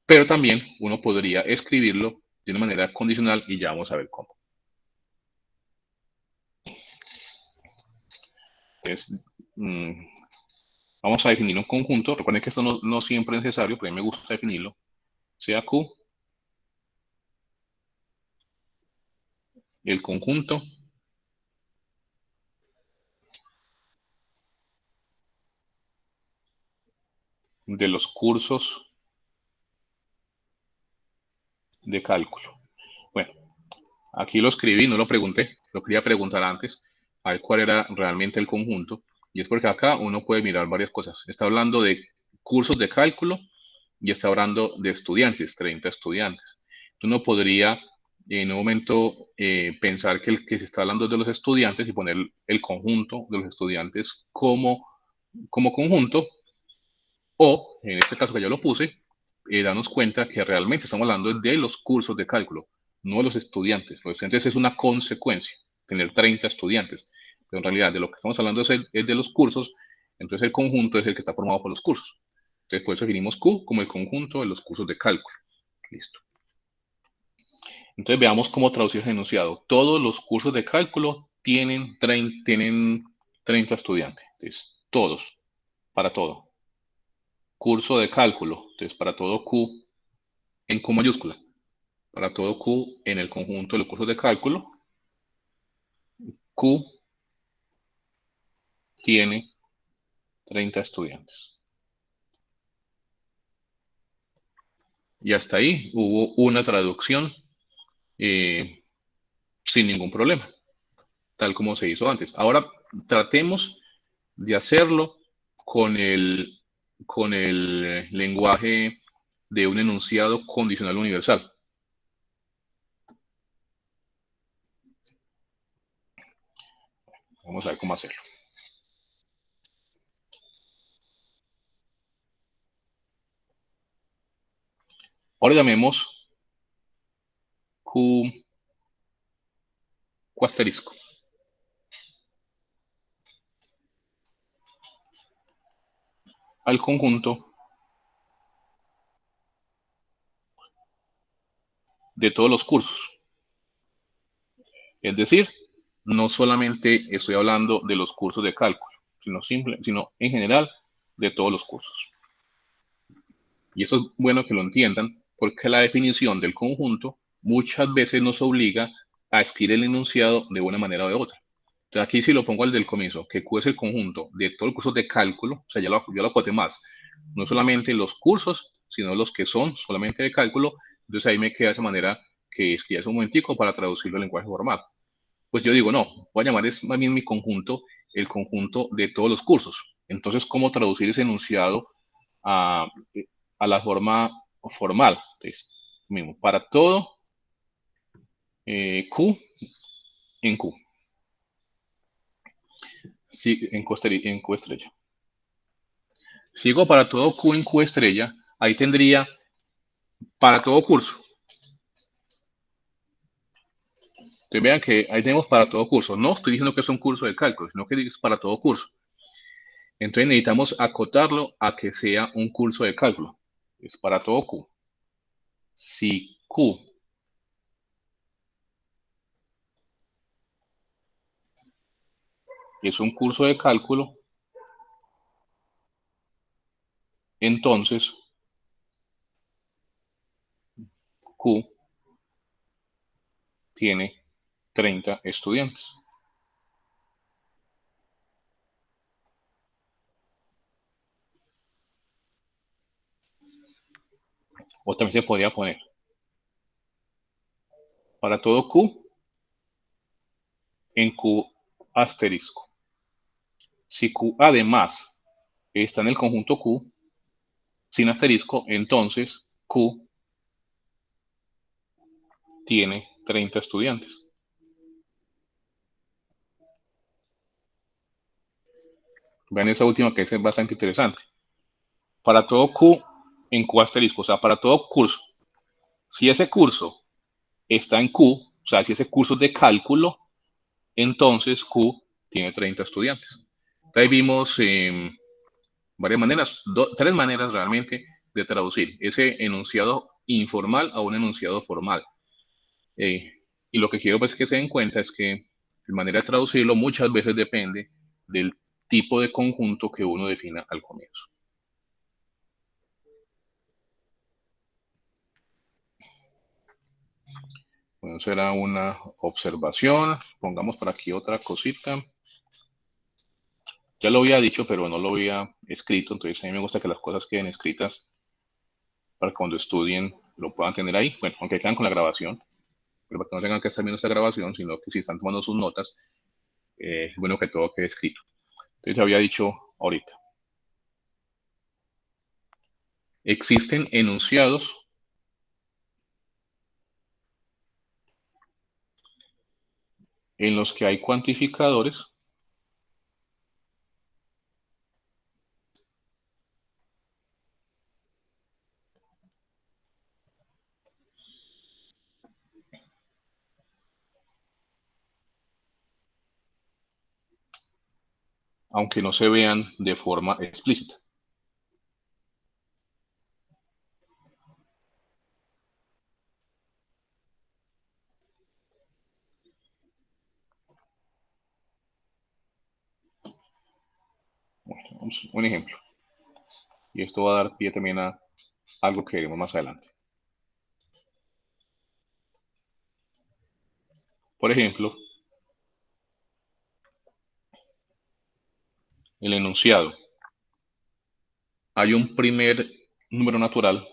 Pero también uno podría escribirlo de una manera condicional y ya vamos a ver cómo. Entonces, vamos a definir un conjunto. Recuerden que esto no siempre es necesario, pero a mí me gusta definirlo. Sea Q el conjunto de los cursos de cálculo. Bueno, aquí lo escribí, no lo pregunté, lo quería preguntar antes, a ver cuál era realmente el conjunto. Y es porque acá uno puede mirar varias cosas. Está hablando de cursos de cálculo y está hablando de estudiantes, 30 estudiantes. Uno podría en un momento pensar que el que se está hablando es de los estudiantes y poner el conjunto de los estudiantes como conjunto, o en este caso que yo lo puse, darnos cuenta que realmente estamos hablando de los cursos de cálculo, no de los estudiantes. Los estudiantes es una consecuencia, tener 30 estudiantes, pero en realidad de lo que estamos hablando es de los cursos, entonces el conjunto es el que está formado por los cursos. Entonces por eso definimos Q como el conjunto de los cursos de cálculo. Listo. Entonces veamos cómo traducir el enunciado. Todos los cursos de cálculo tienen 30 estudiantes. Entonces, todos, para todo. Curso de cálculo. Entonces, para todo Q en Q mayúscula. Para todo Q en el conjunto de los cursos de cálculo, Q tiene 30 estudiantes. Y hasta ahí hubo una traducción sin ningún problema, tal como se hizo antes. Ahora tratemos de hacerlo con el lenguaje de un enunciado condicional universal. Vamos a ver cómo hacerlo. Ahora llamemos Q asterisco. Al conjunto de todos los cursos. Es decir, no solamente estoy hablando de los cursos de cálculo, sino en general de todos los cursos. Y eso es bueno que lo entiendan, porque la definición del conjunto muchas veces nos obliga a escribir el enunciado de una manera o de otra. Entonces aquí si lo pongo al del comienzo, que Q es el conjunto de todos los cursos de cálculo, o sea, ya lo acoté más, no solamente los cursos, sino los que son solamente de cálculo, entonces ahí me queda esa manera que escribí hace un momentico para traducirlo al lenguaje formal. Pues yo digo, no, voy a llamar es más bien mi conjunto, el conjunto de todos los cursos. Entonces, ¿cómo traducir ese enunciado a la forma formal? Entonces, mismo, para todo Q en Q. Sí, en Q estrella. Sigo para todo Q en Q estrella, ahí tendría para todo curso. Entonces vean que ahí tenemos para todo curso. No estoy diciendo que es un curso de cálculo, sino que es para todo curso. Entonces necesitamos acotarlo a que sea un curso de cálculo. Es para todo Q. Si Q es un curso de cálculo, entonces Q tiene 30 estudiantes. O también se podría poner para todo Q en Q asterisco. Si Q además está en el conjunto Q sin asterisco, entonces Q tiene 30 estudiantes. Vean esa última que es bastante interesante. Para todo Q en Q asterisco, o sea, para todo curso. Si ese curso está en Q, o sea, si ese curso es de cálculo, entonces Q tiene 30 estudiantes. Ahí vimos varias maneras, tres maneras realmente de traducir ese enunciado informal a un enunciado formal. Y lo que quiero pues que se den cuenta es que la manera de traducirlo muchas veces depende del tipo de conjunto que uno defina al comienzo. Bueno, será una observación. Pongamos por aquí otra cosita. Ya lo había dicho, pero no lo había escrito, entonces a mí me gusta que las cosas queden escritas para que cuando estudien lo puedan tener ahí. Bueno, aunque quedan con la grabación, pero para que no tengan que estar viendo esta grabación, sino que si están tomando sus notas, es bueno que todo quede escrito. Entonces, había dicho ahorita. Existen enunciados en los que hay cuantificadores aunque no se vean de forma explícita. Bueno, un ejemplo. Y esto va a dar pie también a algo que veremos más adelante. Por ejemplo, el enunciado. Hay un primer número natural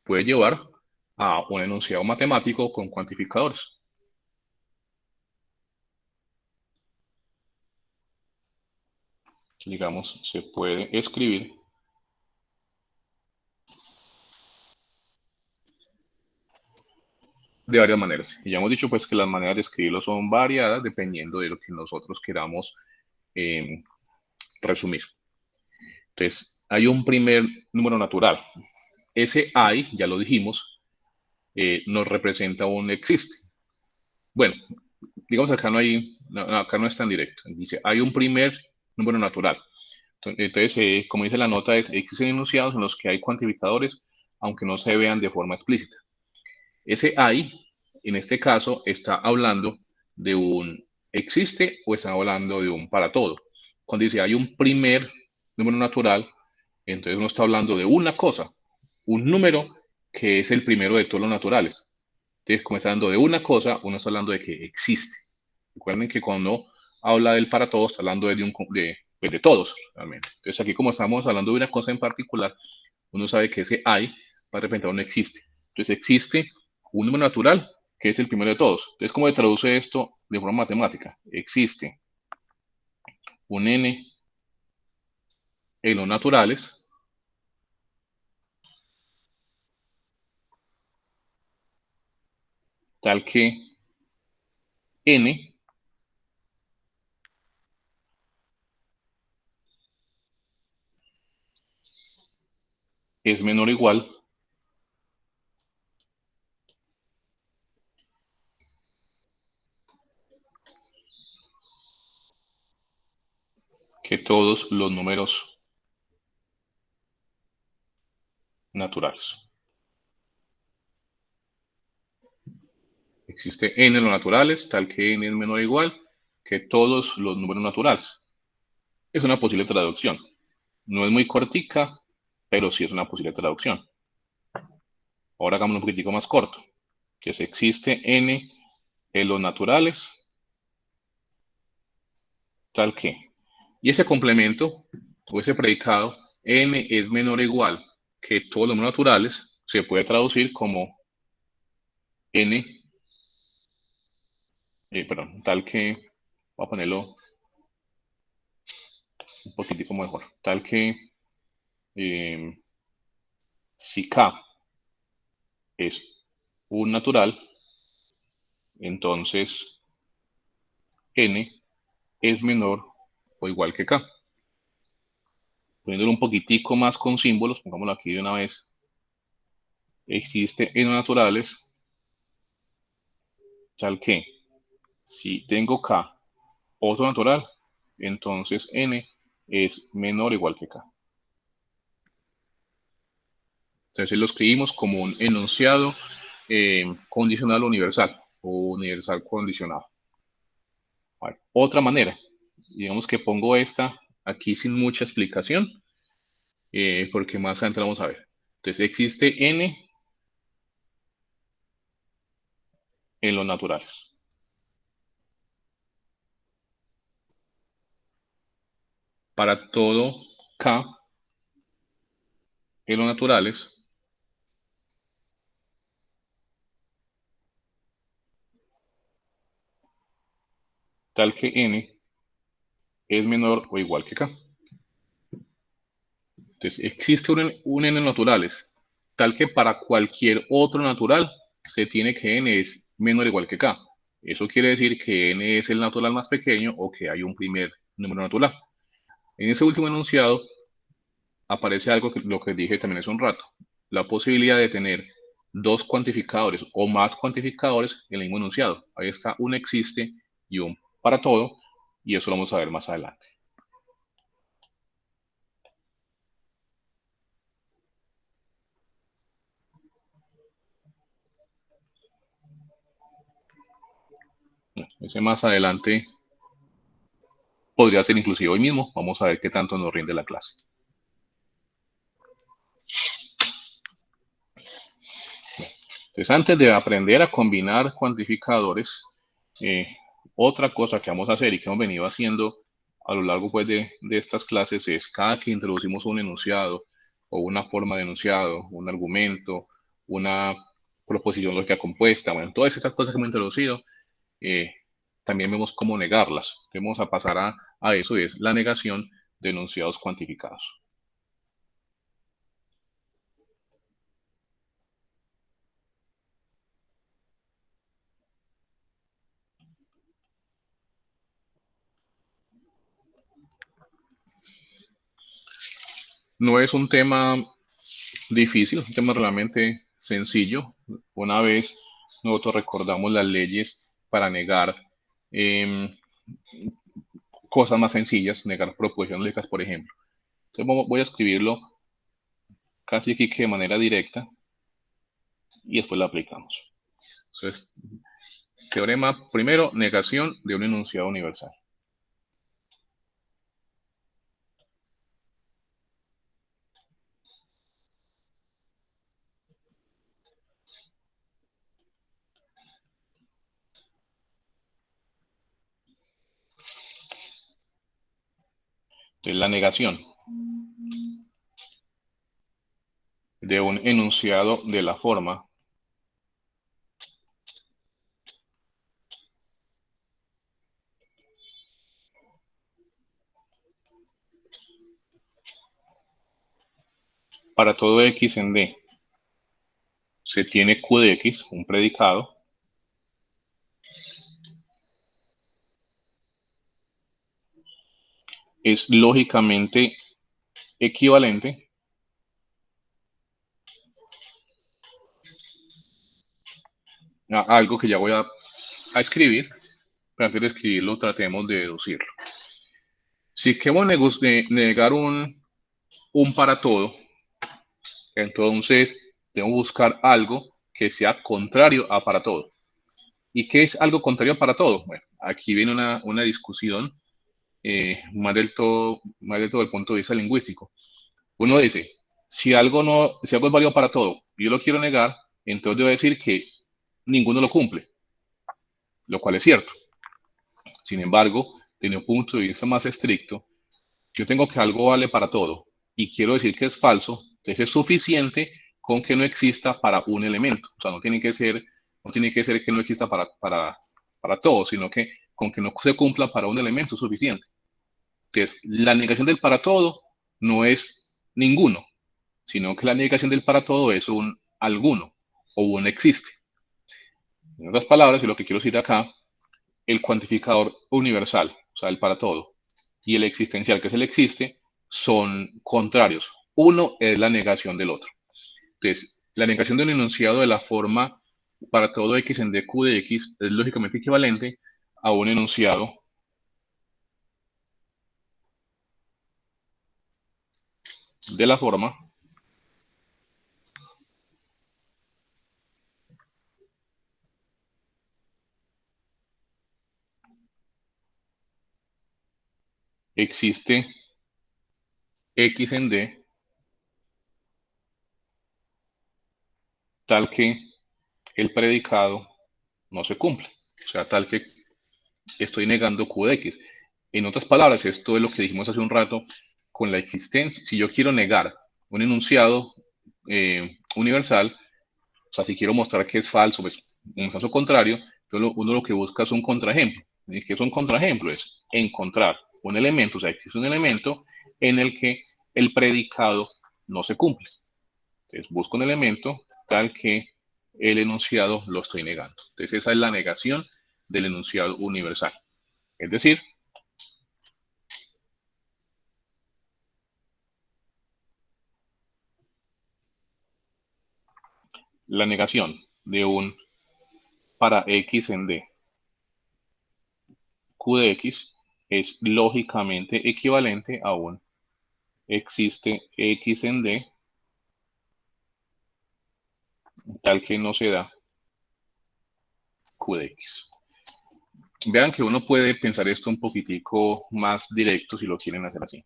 puede llevar a un enunciado matemático con cuantificadores. Digamos, se puede escribir de varias maneras. Y ya hemos dicho pues que las maneras de escribirlo son variadas dependiendo de lo que nosotros queramos resumir. Entonces, hay un primer número natural. Ese hay, ya lo dijimos, nos representa un existe. Bueno, digamos acá acá no es tan directo. Dice, hay un primer número natural. Entonces, como dice la nota, existen enunciados en los que hay cuantificadores, aunque no se vean de forma explícita. Ese hay, en este caso, está hablando de un existe o está hablando de un para todo. Cuando dice hay un primer número natural, entonces uno está hablando de una cosa, un número que es el primero de todos los naturales. Entonces, como está hablando de una cosa, uno está hablando de que existe. Recuerden que cuando habla del para todos, está hablando pues de todos, realmente. Entonces, aquí como estamos hablando de una cosa en particular, uno sabe que ese hay va a representar un existe. Entonces, existe un número natural que es el primero de todos. Entonces, ¿cómo se traduce esto de forma matemática? Existe un n en los naturales tal que n es menor o igual que todos los números naturales. Existe n en los naturales, tal que n es menor o igual que todos los números naturales. Es una posible traducción. No es muy cortica, pero sí es una posible traducción. Ahora hagamos un poquitico más corto, que es existe n en los naturales, tal que. Y ese complemento, o ese predicado, n es menor o igual que todos los números naturales, se puede traducir como n, perdón, tal que, voy a ponerlo un poquitico mejor, tal que si k es un natural, entonces n es menor o igual que k. Poniéndolo un poquitico más con símbolos, pongámoslo aquí de una vez. Existe n naturales, tal que si tengo k otro natural, entonces n es menor o igual que k. Entonces lo escribimos como un enunciado condicional universal o universal condicionado. Vale. Otra manera, digamos que pongo esta aquí sin mucha explicación, porque más adelante la vamos a ver. Entonces existe n en los naturales. Para todo k en los naturales, tal que n es menor o igual que k. Entonces, existe un n naturales, tal que para cualquier otro natural se tiene que n es menor o igual que k. Eso quiere decir que n es el natural más pequeño o que hay un primer número natural. En ese último enunciado aparece algo que lo que dije también hace un rato, la posibilidad de tener dos cuantificadores o más cuantificadores en el mismo enunciado. Ahí está un existe y un para todo, y eso lo vamos a ver más adelante. Ese más adelante podría ser inclusive hoy mismo. Vamos a ver qué tanto nos rinde la clase. Entonces, antes de aprender a combinar cuantificadores, otra cosa que vamos a hacer y que hemos venido haciendo a lo largo pues, de estas clases es cada que introducimos un enunciado o una forma de enunciado, un argumento, una proposición lógica compuesta, bueno, todas estas cosas que hemos introducido, también vemos cómo negarlas. Vamos a pasar a eso, y es la negación de enunciados cuantificados. No es un tema difícil, un tema realmente sencillo. Una vez nosotros recordamos las leyes para negar cosas más sencillas, negar proposiciones lógicas, por ejemplo. Entonces voy a escribirlo casi aquí que de manera directa y después lo aplicamos. Entonces, teorema primero, negación de un enunciado universal. Entonces, la negación de un enunciado de la forma para todo x en D se tiene q de x, un predicado, es lógicamente equivalente a algo que ya voy a escribir, pero antes de escribirlo tratemos de deducirlo. Si queremos negar un para todo, entonces tengo que buscar algo que sea contrario a para todo. ¿Y qué es algo contrario a para todo? Bueno, aquí viene una discusión más del todo desde el punto de vista lingüístico. Uno dice, si algo es válido para todo y yo lo quiero negar, entonces debo decir que ninguno lo cumple, lo cual es cierto. Sin embargo, desde un punto de vista más estricto, yo tengo que algo vale para todo y quiero decir que es falso, entonces es suficiente con que no exista para un elemento. O sea, no tiene que ser que no exista para todo, sino que con que no se cumpla para un elemento es suficiente. Entonces, la negación del para todo no es ninguno, sino que la negación del para todo es un alguno o un existe. En otras palabras, y lo que quiero decir acá, el cuantificador universal, o sea, el para todo, y el existencial, que es el existe, son contrarios. Uno es la negación del otro. Entonces, la negación del enunciado de la forma para todo x en dq de x es lógicamente equivalente a un enunciado de la forma existe x en d tal que el predicado no se cumple. O sea, tal que estoy negando q de x. En otras palabras, esto es lo que dijimos hace un rato con la existencia. Si yo quiero negar un enunciado universal, o sea, si quiero mostrar que es falso, pues, un caso contrario, entonces uno lo que busca es un contraejemplo. ¿Y qué es un contraejemplo? Es encontrar un elemento, o sea, existe un elemento en el que el predicado no se cumple. Entonces, busco un elemento tal que el enunciado lo estoy negando. Entonces, esa es la negación del enunciado universal. Es decir, la negación de un para x en d q de x es lógicamente equivalente a un existe x en d tal que no se da q de x. Vean que uno puede pensar esto un poquitico más directo si lo quieren hacer así.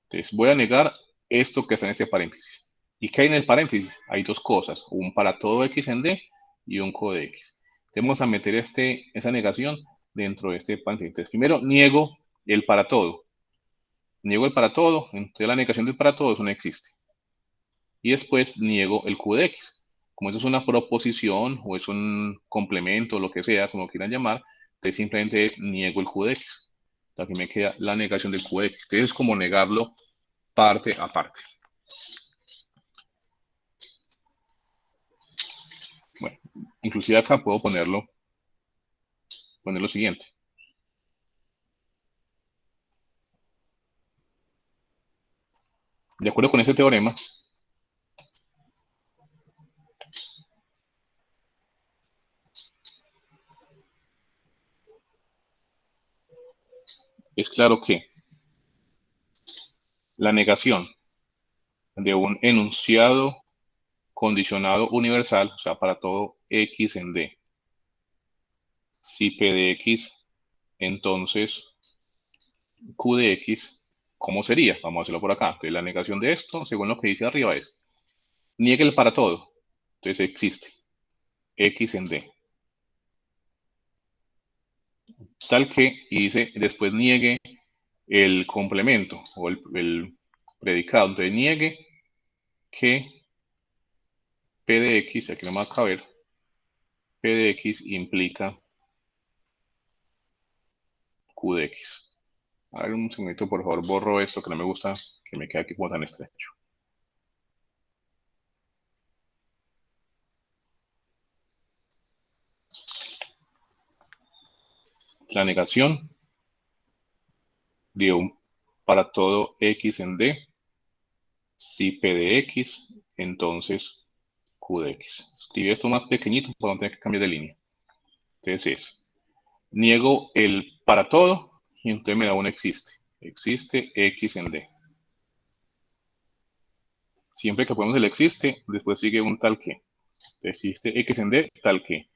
Entonces voy a negar esto que está en este paréntesis. ¿Y qué hay en el paréntesis? Hay dos cosas, un para todo x en d y un q de x. Vamos a meter esa negación dentro de este paréntesis. Entonces, primero niego el para todo. Niego el para todo, entonces la negación del para todo eso no existe. Y después niego el q de x. Como eso es una proposición o es un complemento, lo que sea, como lo quieran llamar, entonces simplemente es niego el q de x. Aquí me queda la negación del q de x. Entonces es como negarlo parte a parte. Bueno, inclusive acá puedo poner lo siguiente. De acuerdo con este teorema, es claro que la negación de un enunciado condicionado universal, o sea, para todo x en d, si p de x, entonces q de x, ¿cómo sería? Vamos a hacerlo por acá. Entonces, la negación de esto, según lo que dice arriba, es niegue el para todo. Entonces existe x en d. Tal que, y dice, después niegue el complemento o el predicado. Entonces niegue que p de x, aquí no me va a caber, p de x implica q de x. A ver, un segundito, por favor, borro esto que no me gusta, que me queda aquí como tan estrecho. La negación de un para todo x en d, si p de x, entonces q de x. Escribí esto más pequeñito para no tener que cambiar de línea. Entonces es, niego el para todo y entonces me da un existe. Existe x en d. Siempre que ponemos el existe, después sigue un tal que. Existe x en d tal que.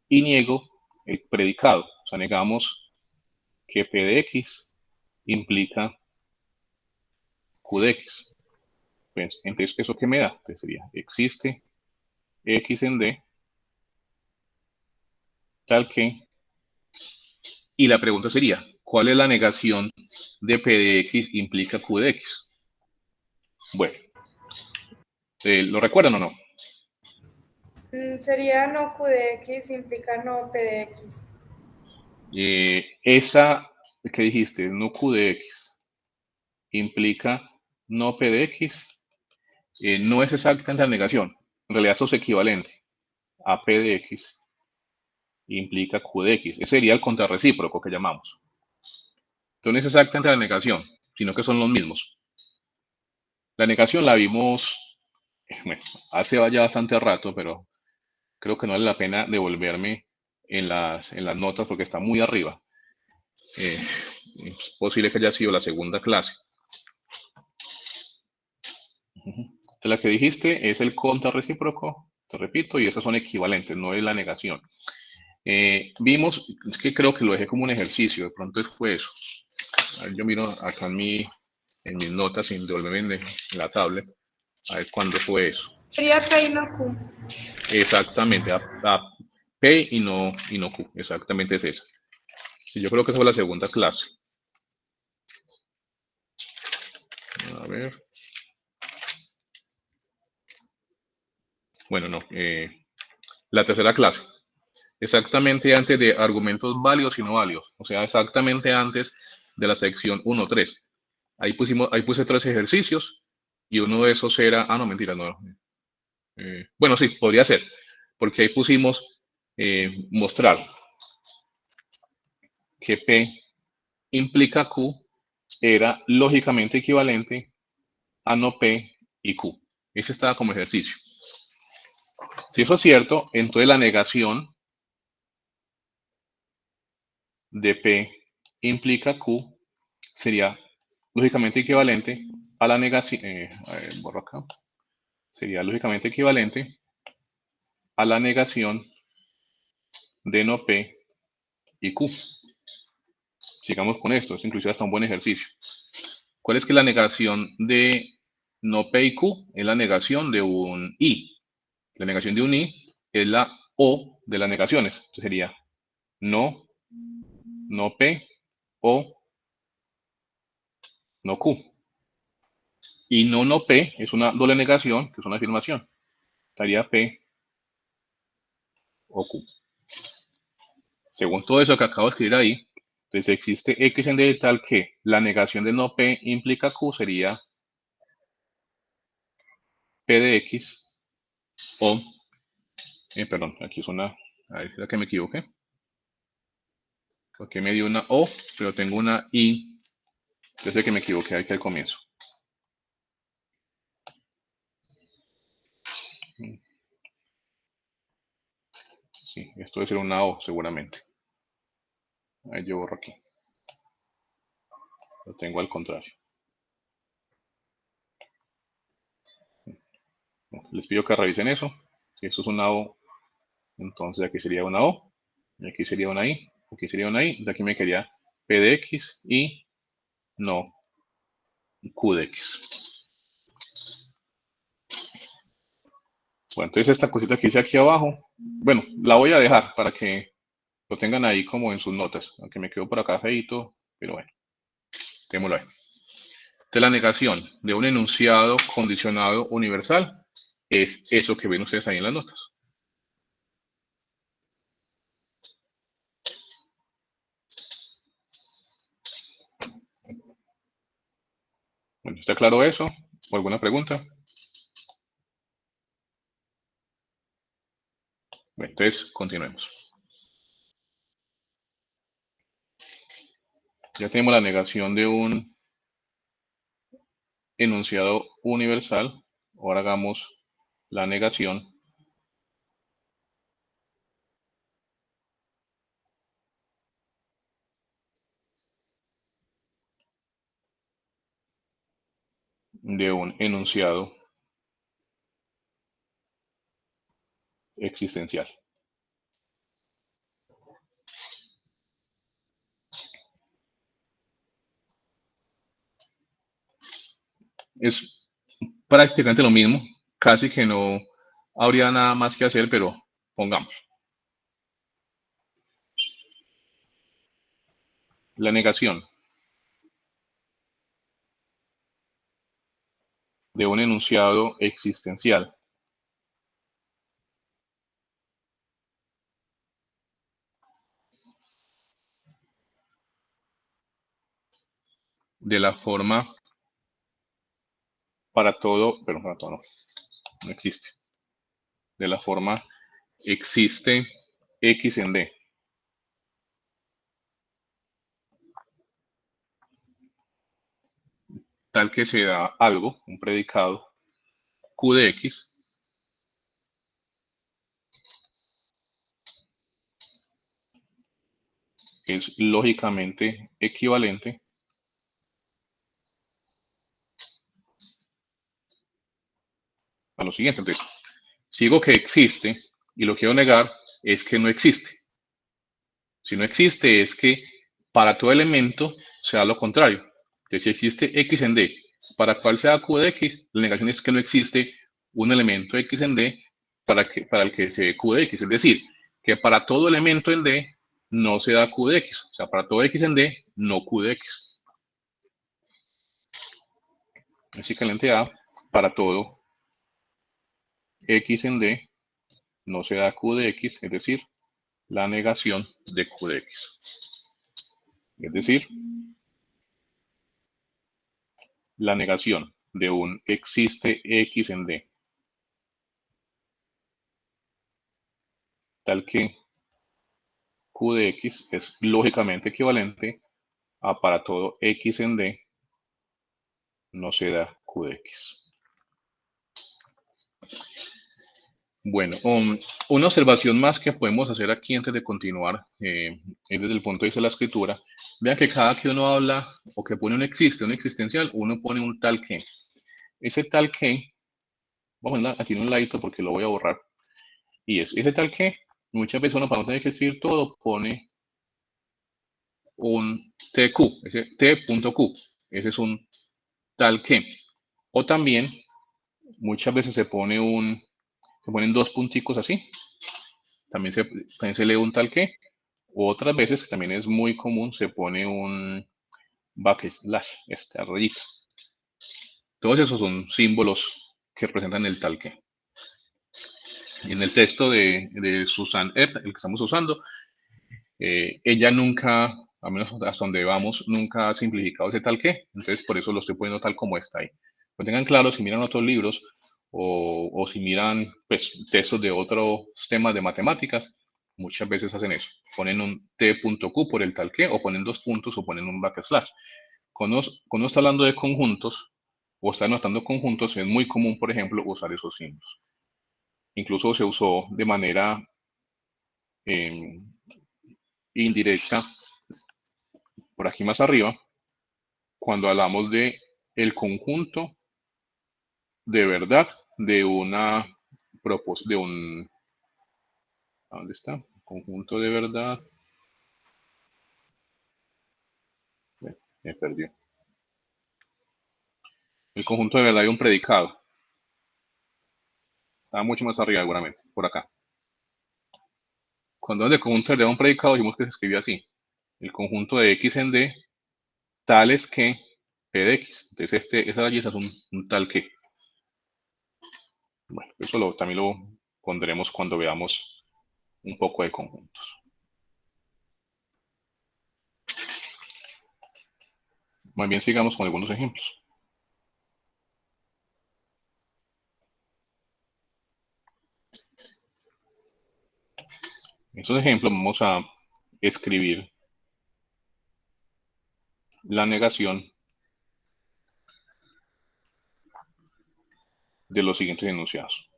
Y niego el predicado. O sea, negamos que p de x implica q de x. Pues, entonces, ¿eso qué me da? Entonces sería, existe x en d tal que. Y la pregunta sería, ¿cuál es la negación de p de x implica q de x? Bueno, ¿lo recuerdan o no? Sería no Q de X implica no P de X. Esa que dijiste, no q de x, implica no p de x, no es exactamente la negación. En realidad eso es equivalente a p de x implica Q de X. Ese sería el contrarrecíproco que llamamos. Entonces no es exactamente la negación, sino que son los mismos. La negación la vimos, bueno, hace ya bastante rato, pero creo que no vale la pena devolverme en las notas porque está muy arriba. Es posible que haya sido la segunda clase. Entonces, la que dijiste es el contrarrecíproco, te repito, y esas son equivalentes, no es la negación. Vimos, es que creo que lo dejé como un ejercicio, de pronto fue eso. A ver, yo miro acá en mis notas, sin devolverme en la tablet, a ver cuándo fue eso. Sería P y no Q. Exactamente, a P y no Q, exactamente es esa. Sí, yo creo que esa fue la segunda clase. A ver. Bueno, no, la tercera clase. Exactamente antes de argumentos válidos y no válidos. O sea, exactamente antes de la sección 1.3. Ahí puse 3 ejercicios y uno de esos era, no, mentira, no. Bueno, sí, podría ser, porque ahí pusimos mostrar que P implica Q era lógicamente equivalente a no P y Q. Ese estaba como ejercicio. Si eso es cierto, entonces la negación de P implica Q sería lógicamente equivalente a la negación, a ver, borro acá, sería lógicamente equivalente a la negación de no P y Q. Sigamos con esto, es inclusive hasta un buen ejercicio. ¿Cuál es que la negación de no P y Q? Es la negación de un I. La negación de un I es la O de las negaciones. Entonces sería no P o no Q. Y no P es una doble negación, que es una afirmación. Estaría P o Q. Según todo eso que acabo de escribir ahí, entonces existe X en D tal que la negación de no P implica Q sería P de X o, perdón, aquí es una, a ver, ¿será que me equivoqué? Porque me dio una O, pero tengo una I, desde que me equivoqué aquí al comienzo. Sí, esto debe ser una O seguramente. Ahí yo borro aquí. Lo tengo al contrario. Les pido que revisen eso. Si esto es una O, entonces aquí sería una O, y aquí sería una I, aquí sería una I, de aquí me quedaría P de X y no Q de X. Bueno, entonces esta cosita que hice aquí abajo, bueno, la voy a dejar para que lo tengan ahí como en sus notas, aunque me quedo por acá feito, pero bueno, démoslo ahí. Entonces la negación de un enunciado condicionado universal es eso que ven ustedes ahí en las notas. Bueno, ¿está claro eso? ¿O alguna pregunta? Bueno, entonces continuemos. Ya tenemos la negación de un enunciado universal. Ahora hagamos la negación de un enunciado existencial. Es prácticamente lo mismo, casi que no habría nada más que hacer, pero pongamos. La negación de un enunciado existencial de la forma para todo, pero para todo no existe. De la forma existe X en D. tal que se da algo, un predicado, Q de X, es lógicamente equivalente a lo siguiente. Entonces, si digo que existe y lo quiero negar, es que no existe. Si no existe, es que para todo elemento se da lo contrario. Entonces, si existe X en D, para cuál sea Q de X, la negación es que no existe un elemento X en D para el que se dé Q de X. Es decir, que para todo elemento en D no se da Q de X. O sea, para todo X en D, no Q de X. Es equivalente a para todo X en D no se da Q de X, es decir, la negación de Q de X. Es decir, la negación de un existe X en D, tal que Q de X es lógicamente equivalente a para todo X en D no se da Q de X. Bueno, una observación más que podemos hacer aquí antes de continuar es desde el punto de vista de la escritura. Vean que cada que uno habla o que pone un existe, un existencial, uno pone un tal que. Ese tal que, vamos a aquí en un ladito porque lo voy a borrar, y es ese tal que, muchas veces uno para no tener que escribir todo pone un TQ, ese T.Q, ese es un tal que. O también muchas veces se ponen dos punticos así, también se lee un tal que. O otras veces, que también es muy común, se pone un backslash, esta rayita. Todos esos son símbolos que representan el tal que. Y en el texto de Susan Epp, el que estamos usando, ella nunca, a menos hasta donde vamos, nunca ha simplificado ese tal que. Entonces, por eso lo estoy poniendo tal como está ahí. Pues tengan claro, si miran otros libros o si miran pues, textos de otros temas de matemáticas, muchas veces hacen eso. Ponen un T.Q por el tal que, o ponen dos puntos, o ponen un backslash. Cuando uno está hablando de conjuntos, o está anotando conjuntos, es muy común, por ejemplo, usar esos símbolos. Incluso se usó de manera indirecta por aquí más arriba, cuando hablamos de el conjunto de verdad de una proposición, de un, ¿dónde está? Conjunto de verdad. Me perdió. El conjunto de verdad de un predicado. Está mucho más arriba, seguramente, por acá. Cuando es de conjunto de verdad de un predicado, dijimos que se escribía así. El conjunto de X en D, tales que P de X. Entonces, esa galleta es un tal que. Bueno, eso también lo pondremos cuando veamos un poco de conjuntos. Más bien sigamos con algunos ejemplos. En estos ejemplos vamos a escribir la negación de los siguientes enunciados.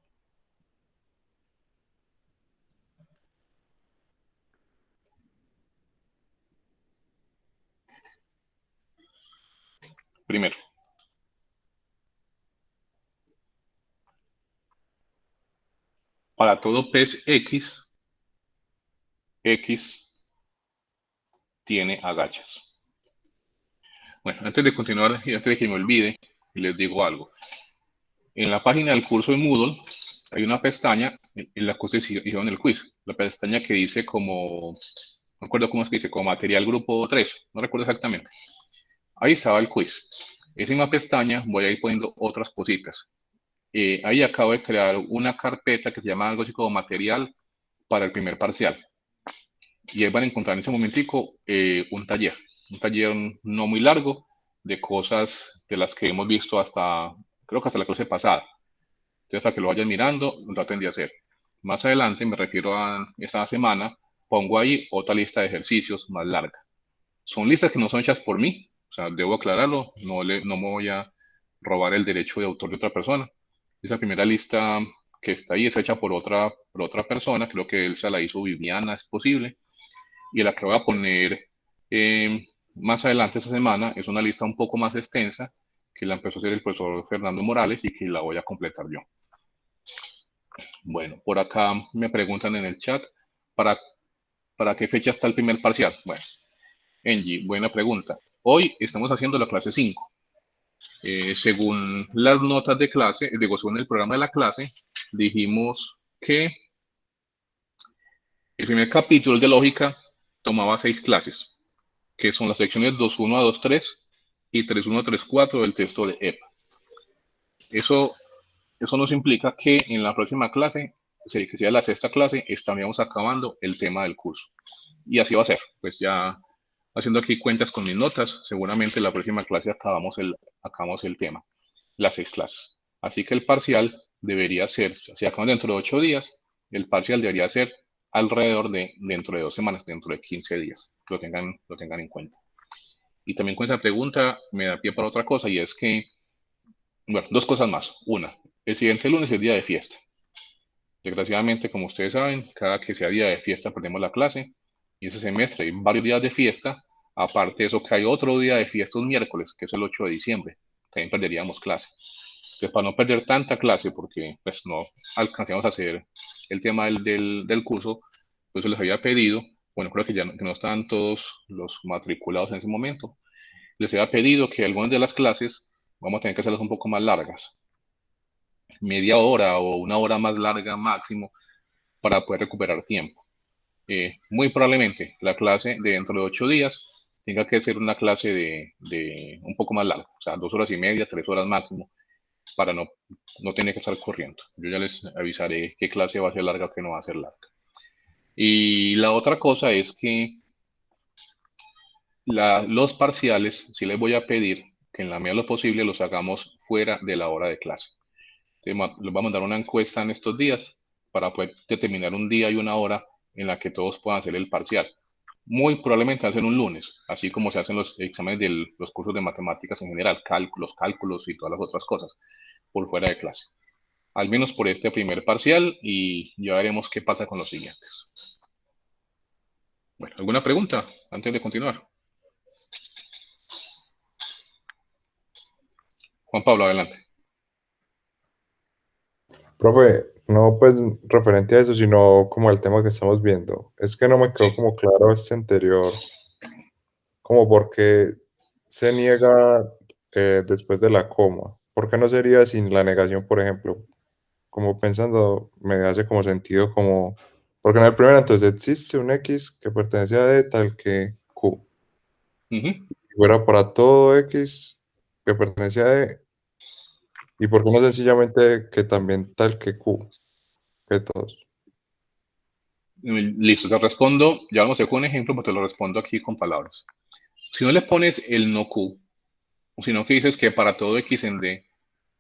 Primero, para todo pez X, X tiene agachas. Bueno, antes de continuar y antes de que me olvide, les digo algo. En la página del curso de Moodle hay una pestaña en la que ustedes hicieron el quiz. La pestaña que dice como, no recuerdo cómo es que dice, como material grupo 3, no recuerdo exactamente. Ahí estaba el quiz. Esa misma pestaña voy a ir poniendo otras cositas. Ahí acabo de crear una carpeta que se llama algo así como material para el primer parcial. Y ahí van a encontrar en ese momentico un taller no muy largo de cosas de las que hemos visto creo que hasta la clase pasada. Entonces, para que lo vayan mirando, lo traten de hacer. Más adelante, me refiero a esta semana, pongo ahí otra lista de ejercicios más larga. Son listas que no son hechas por mí, O sea, debo aclararlo, no me voy a robar el derecho de autor de otra persona. Esa primera lista que está ahí es hecha por otra persona, creo que él se la hizo Viviana, es posible. Y la que voy a poner más adelante esta semana es una lista un poco más extensa, que la empezó a hacer el profesor Fernando Morales y que la voy a completar yo. Bueno, por acá me preguntan en el chat, ¿para, para qué fecha está el primer parcial? Bueno, Angie, buena pregunta. Hoy estamos haciendo la clase 5. Según las notas de clase, digo, según el programa de la clase, dijimos que el primer capítulo de lógica tomaba 6 clases, que son las secciones 2.1 a 2.3 y 3.1 a 3.4 del texto de EPA. Eso nos implica que en la próxima clase, que sea la 6ª clase, estaríamos acabando el tema del curso. Y así va a ser. Pues ya haciendo aquí cuentas con mis notas, seguramente en la próxima clase acabamos el tema, las 6 clases. Así que el parcial debería ser, si acabamos dentro de 8 días, el parcial debería ser alrededor de dentro de 2 semanas, dentro de 15 días. Lo tengan en cuenta. Y también con esa pregunta me da pie para otra cosa, y es que, bueno, 2 cosas más. Una, el siguiente lunes es día de fiesta. Desgraciadamente, como ustedes saben, cada que sea día de fiesta perdemos la clase, y ese semestre hay varios días de fiesta. Aparte de eso, que hay otro día de fiesta un miércoles, que es el 8 de diciembre. También perderíamos clase. Entonces, para no perder tanta clase, porque pues no alcanzamos a hacer el tema del curso, pues les había pedido, bueno, creo que ya que no estaban todos los matriculados en ese momento, les había pedido que algunas de las clases vamos a tener que hacerlas un poco más largas, media hora o una hora más larga máximo, para poder recuperar tiempo. Muy probablemente la clase de dentro de 8 días tenga que ser una clase de un poco más larga, o sea, 2 horas y media, 3 horas máximo, para no tener que estar corriendo. Yo ya les avisaré qué clase va a ser larga o qué no va a ser larga. Y la otra cosa es que los parciales, sí les voy a pedir que en la medida de lo posible los hagamos fuera de la hora de clase. Les voy a mandar una encuesta en estos días para poder determinar un día y una hora en la que todos puedan hacer el parcial. Muy probablemente hacen un lunes, así como se hacen los exámenes de los cursos de matemáticas en general, cálculos y todas las otras cosas, por fuera de clase. Al menos por este primer parcial, y ya veremos qué pasa con los siguientes. Bueno, ¿alguna pregunta antes de continuar? Juan Pablo, adelante. Profe, no pues referente a eso, sino como al tema que estamos viendo. Es que no me quedó Sí. como claro este anterior, como por qué se niega después de la coma. ¿Por qué no sería sin la negación, por ejemplo? Como pensando, me hace como sentido como, porque en el primero entonces existe un X que pertenece a D tal que Q. Ujú. Si fuera para todo X que pertenece a D, ¿y por qué no sencillamente que también tal que Q, que todos? Listo, te respondo. Ya vamos a hacer con un ejemplo, pero te lo respondo aquí con palabras. Si no le pones el no Q, sino que dices que para todo X en D,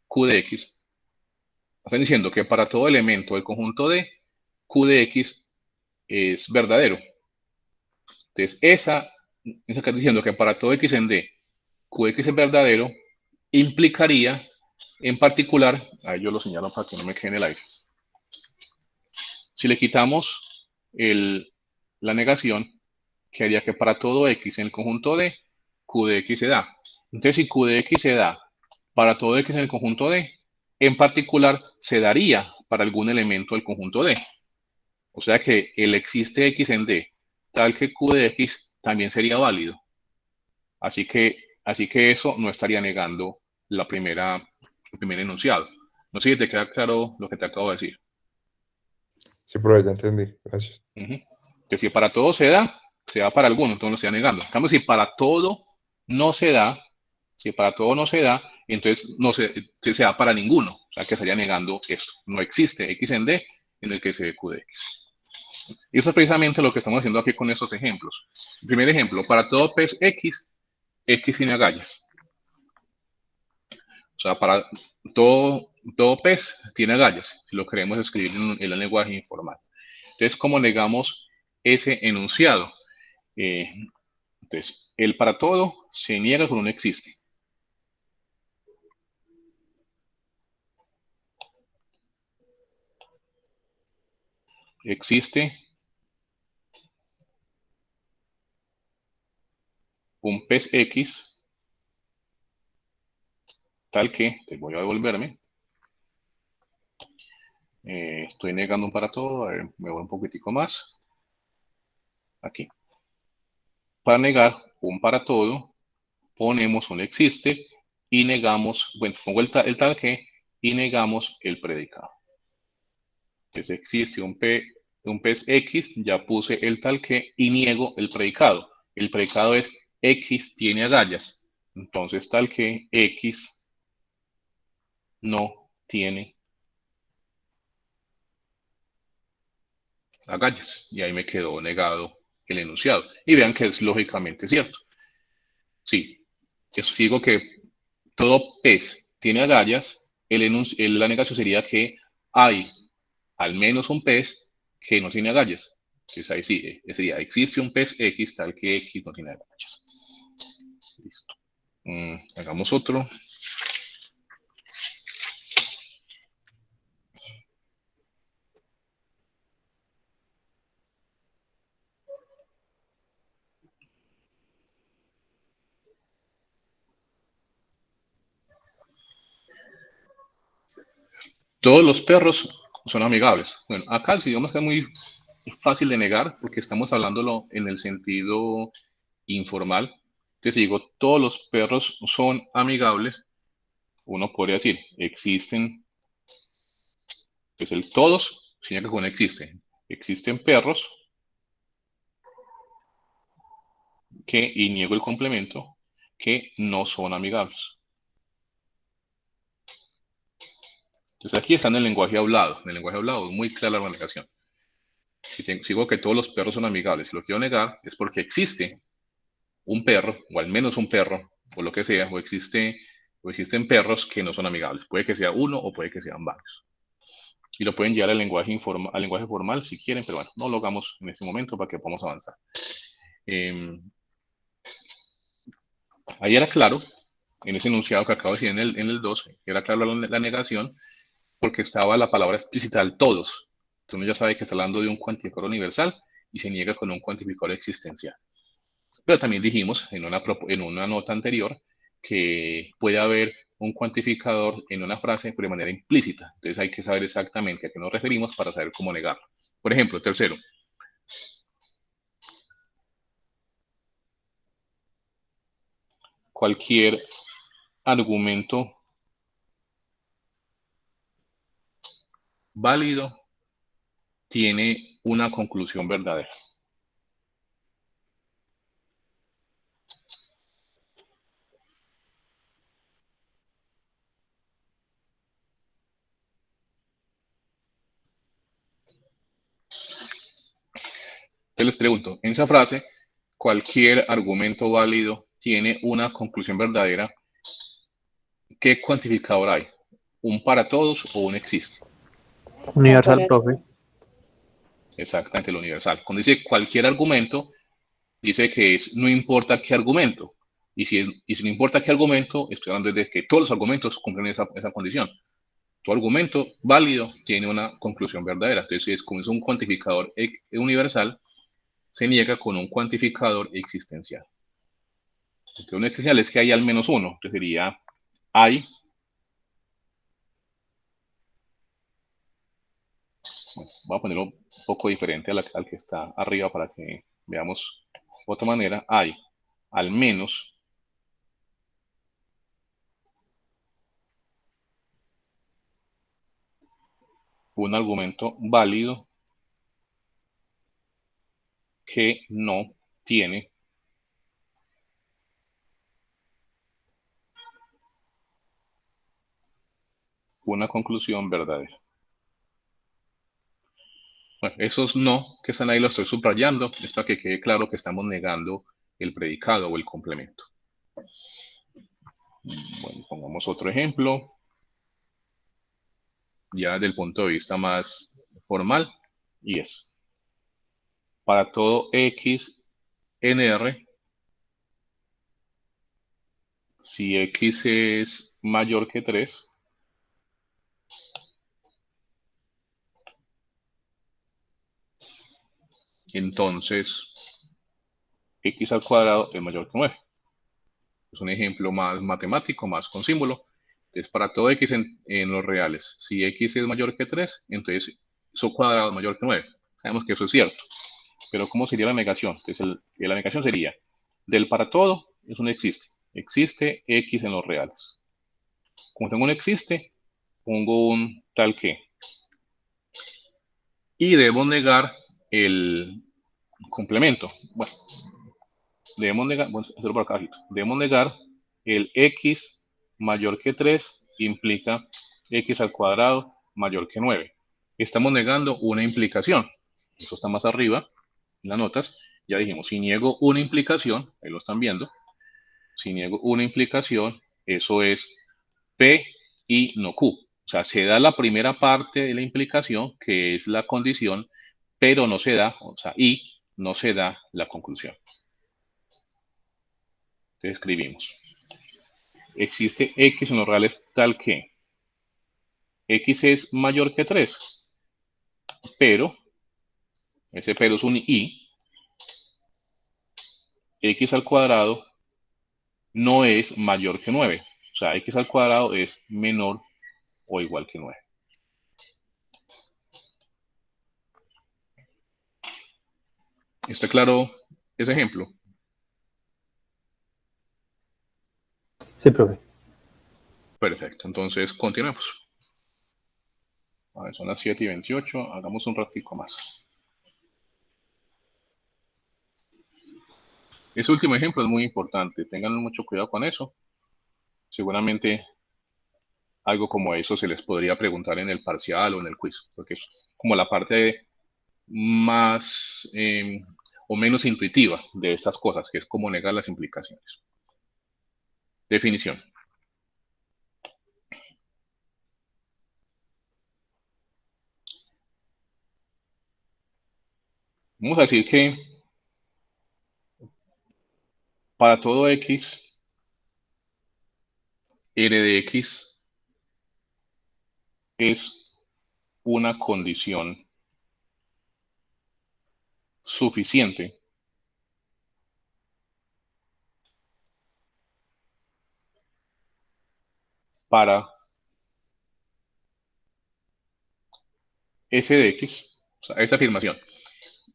Q de X, están diciendo que para todo elemento del conjunto D, Q de X es verdadero. Entonces, eso que estás diciendo que para todo X en D, Q de X es verdadero, implicaría, en particular, ahí yo lo señalo para que no me quede en el aire. Si le quitamos la negación, que haría que para todo X en el conjunto D, Q de X se da. Entonces, si Q de X se da para todo X en el conjunto D, en particular se daría para algún elemento del conjunto D. O sea que el existe X en D, tal que Q de X también sería válido. Así que eso no estaría negando el primer enunciado. No sé si te queda claro lo que te acabo de decir. Sí, profe, ya entendí. Gracias. Que si para todo se da para alguno, entonces no se da negando. En cambio, si para todo no se da, entonces no se da para ninguno. O sea, que estaría negando esto. No existe X en D en el que se dé Q de X. Y eso es precisamente lo que estamos haciendo aquí con estos ejemplos. El primer ejemplo, para todo P es X, X tiene agallas. O sea, para todo PES tiene agallas, si lo queremos escribir en el lenguaje informal. Entonces, ¿cómo negamos ese enunciado? Entonces, el para todo se niega con un existe. Existe un pez X tal que, te voy a devolverme, estoy negando un para todo, a ver, me voy un poquitico más, aquí. Para negar un para todo, ponemos un existe y negamos, bueno, pongo el tal que y negamos el predicado. Entonces existe un pez X, ya puse el tal que y niego el predicado. El predicado es X tiene agallas. Entonces tal que X no tiene agallas. Y ahí me quedó negado el enunciado. Y vean que es lógicamente cierto. Sí, eso digo que todo pez tiene agallas, la negación sería que hay al menos un pez que no tiene agallas. Entonces ahí sí, sería, existe un pez X tal que X no tiene agallas. Listo. Hagamos otro. Todos los perros son amigables. Bueno, acá sí, digamos que es muy fácil de negar porque estamos hablándolo en el sentido informal. Entonces, si digo todos los perros son amigables, uno podría decir existen, pues el todos significa que no existen. Existen perros que, y niego el complemento, que no son amigables. Entonces aquí está en el lenguaje hablado. En el lenguaje hablado es muy clara la negación. Si digo que todos los perros son amigables, si lo quiero negar es porque existe un perro, o al menos un perro, o lo que sea, o existen perros que no son amigables. Puede que sea uno o puede que sean varios. Y lo pueden llevar al lenguaje formal si quieren, pero bueno, no lo hagamos en este momento para que podamos avanzar. Ahí era claro, en ese enunciado que acabo de decir en el 2, era claro la negación, porque estaba la palabra explícita al todos. Entonces uno ya sabe que está hablando de un cuantificador universal y se niega con un cuantificador existencial. Pero también dijimos en una nota anterior que puede haber un cuantificador en una frase pero de manera implícita. Entonces hay que saber exactamente a qué nos referimos para saber cómo negarlo. Por ejemplo, tercero. Cualquier argumento válido tiene una conclusión verdadera. Entonces les pregunto, en esa frase, cualquier argumento válido tiene una conclusión verdadera. ¿Qué cuantificador hay? ¿Un para todos o un existe? Universal, profe. Exactamente, el universal. Cuando dice cualquier argumento, dice que es no importa qué argumento. Y si no importa qué argumento, estoy hablando de que todos los argumentos cumplen esa condición. Tu argumento válido tiene una conclusión verdadera. Entonces, como es un cuantificador universal, se niega con un cuantificador existencial. Entonces, un existencial es que hay al menos uno. Entonces sería hay. Bueno, voy a ponerlo un poco diferente al que está arriba para que veamos otra manera. Hay al menos un argumento válido que no tiene una conclusión verdadera. Bueno, esos no que están ahí los estoy subrayando, es para que quede claro que estamos negando el predicado o el complemento. Bueno, pongamos otro ejemplo, ya desde el punto de vista más formal, y es, para todo x en R, si x es mayor que 3, entonces x al cuadrado es mayor que 9. Es un ejemplo más matemático, más con símbolo. Entonces, para todo x en los reales, si x es mayor que 3, entonces su cuadrado es mayor que 9. Sabemos que eso es cierto. Pero ¿cómo sería la negación? Entonces, la negación sería, del para todo, eso no existe. Existe x en los reales. Como tengo un existe, pongo un tal que. Y debemos negar el complemento. Bueno, debemos negar, bueno, hacerlo por acá bajito. Debemos negar el x mayor que 3 implica x al cuadrado mayor que 9. Estamos negando una implicación. Eso está más arriba en las notas. Ya dijimos, si niego una implicación, ahí lo están viendo, si niego una implicación, eso es P y no Q. O sea, se da la primera parte de la implicación, que es la condición, pero no se da, o sea, y no se da la conclusión. Entonces escribimos. Existe x en los reales tal que x es mayor que 3, pero, ese pero es un y, x al cuadrado no es mayor que 9. O sea, x al cuadrado es menor o igual que 9. ¿Está claro ese ejemplo? Sí, profe. Perfecto, entonces continuemos. A ver, son las 7:28, hagamos un ratico más. Ese último ejemplo es muy importante, tengan mucho cuidado con eso. Seguramente algo como eso se les podría preguntar en el parcial o en el quiz, porque es como la parte más o menos intuitiva de estas cosas, que es cómo negar las implicaciones. Definición. Vamos a decir que para todo x, r de x es una condición suficiente para S de x, o sea, esa afirmación,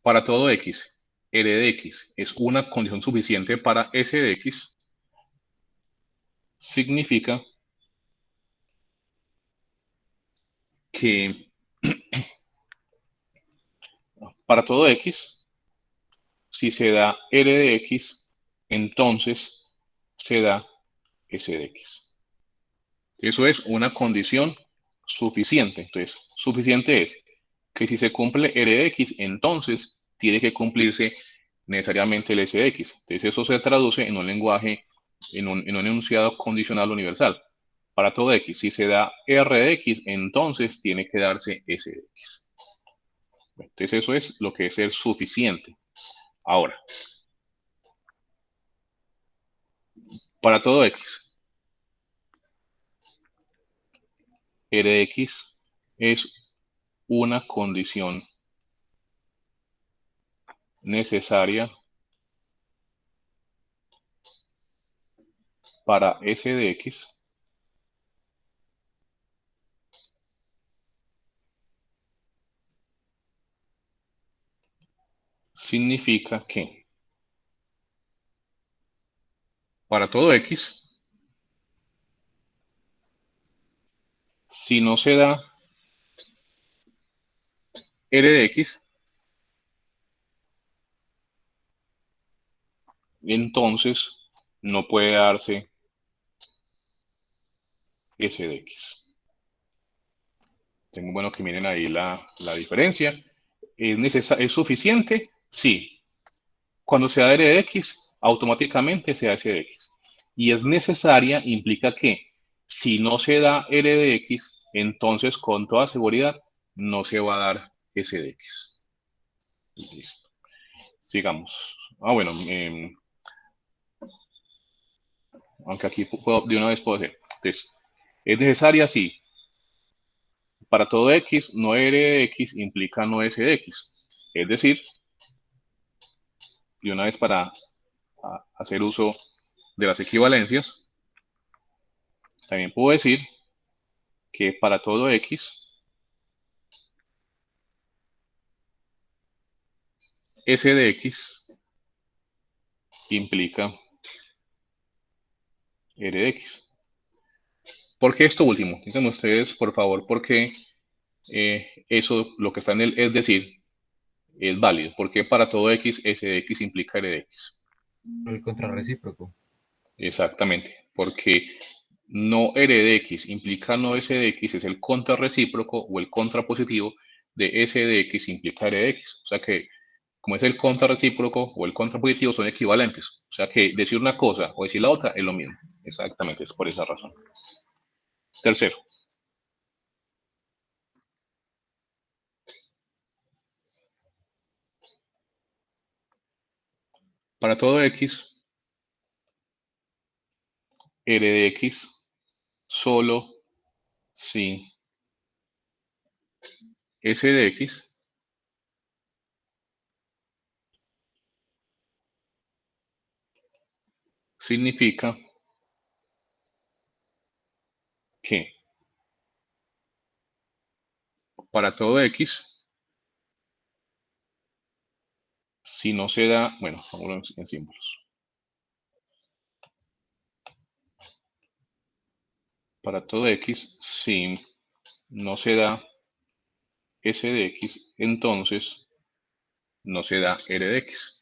para todo x, R de x es una condición suficiente para S de x, significa que para todo x, si se da R de x, entonces se da S de x. Eso es una condición suficiente. Entonces, suficiente es que si se cumple R de x, entonces tiene que cumplirse necesariamente el S de x. Entonces, eso se traduce en un lenguaje, en un enunciado condicional universal. Para todo x, si se da R de x, entonces tiene que darse S de x. Entonces, eso es lo que es ser suficiente. Ahora, para todo x, R de x es una condición necesaria para S de x significa que para todo x, si no se da R de x, entonces no puede darse S de x. Tengo bueno que miren ahí la diferencia. ¿Es suficiente? Sí. Cuando se da R de x, automáticamente se da S de x. Y es necesaria implica que si no se da R de x, entonces con toda seguridad no se va a dar S de x. Listo. Sigamos. Bueno, aunque aquí de una vez puedo hacer. Entonces, ¿es necesaria? Sí. Para todo x, no r de x implica no s de x. Es decir, de una vez para hacer uso de las equivalencias, también puedo decir que para todo x, s de x implica r de x. ¿Por qué esto último? Díganme ustedes, por favor, por qué eso, lo que está en el es decir, es válido. ¿Por qué para todo x, s de x implica r de x? El contrarrecíproco. Exactamente, porque no r de x implica no s de x, es el contrarrecíproco o el contrapositivo de s de x implica r de x. O sea que, como es el contrarrecíproco o el contrapositivo, son equivalentes. O sea que decir una cosa o decir la otra es lo mismo. Exactamente, es por esa razón. Tercero. Para todo x, r de x solo si s de x significa que para todo x, si no se da, bueno, vamos en símbolos. Para todo x, si no se da s de x, entonces no se da r de x.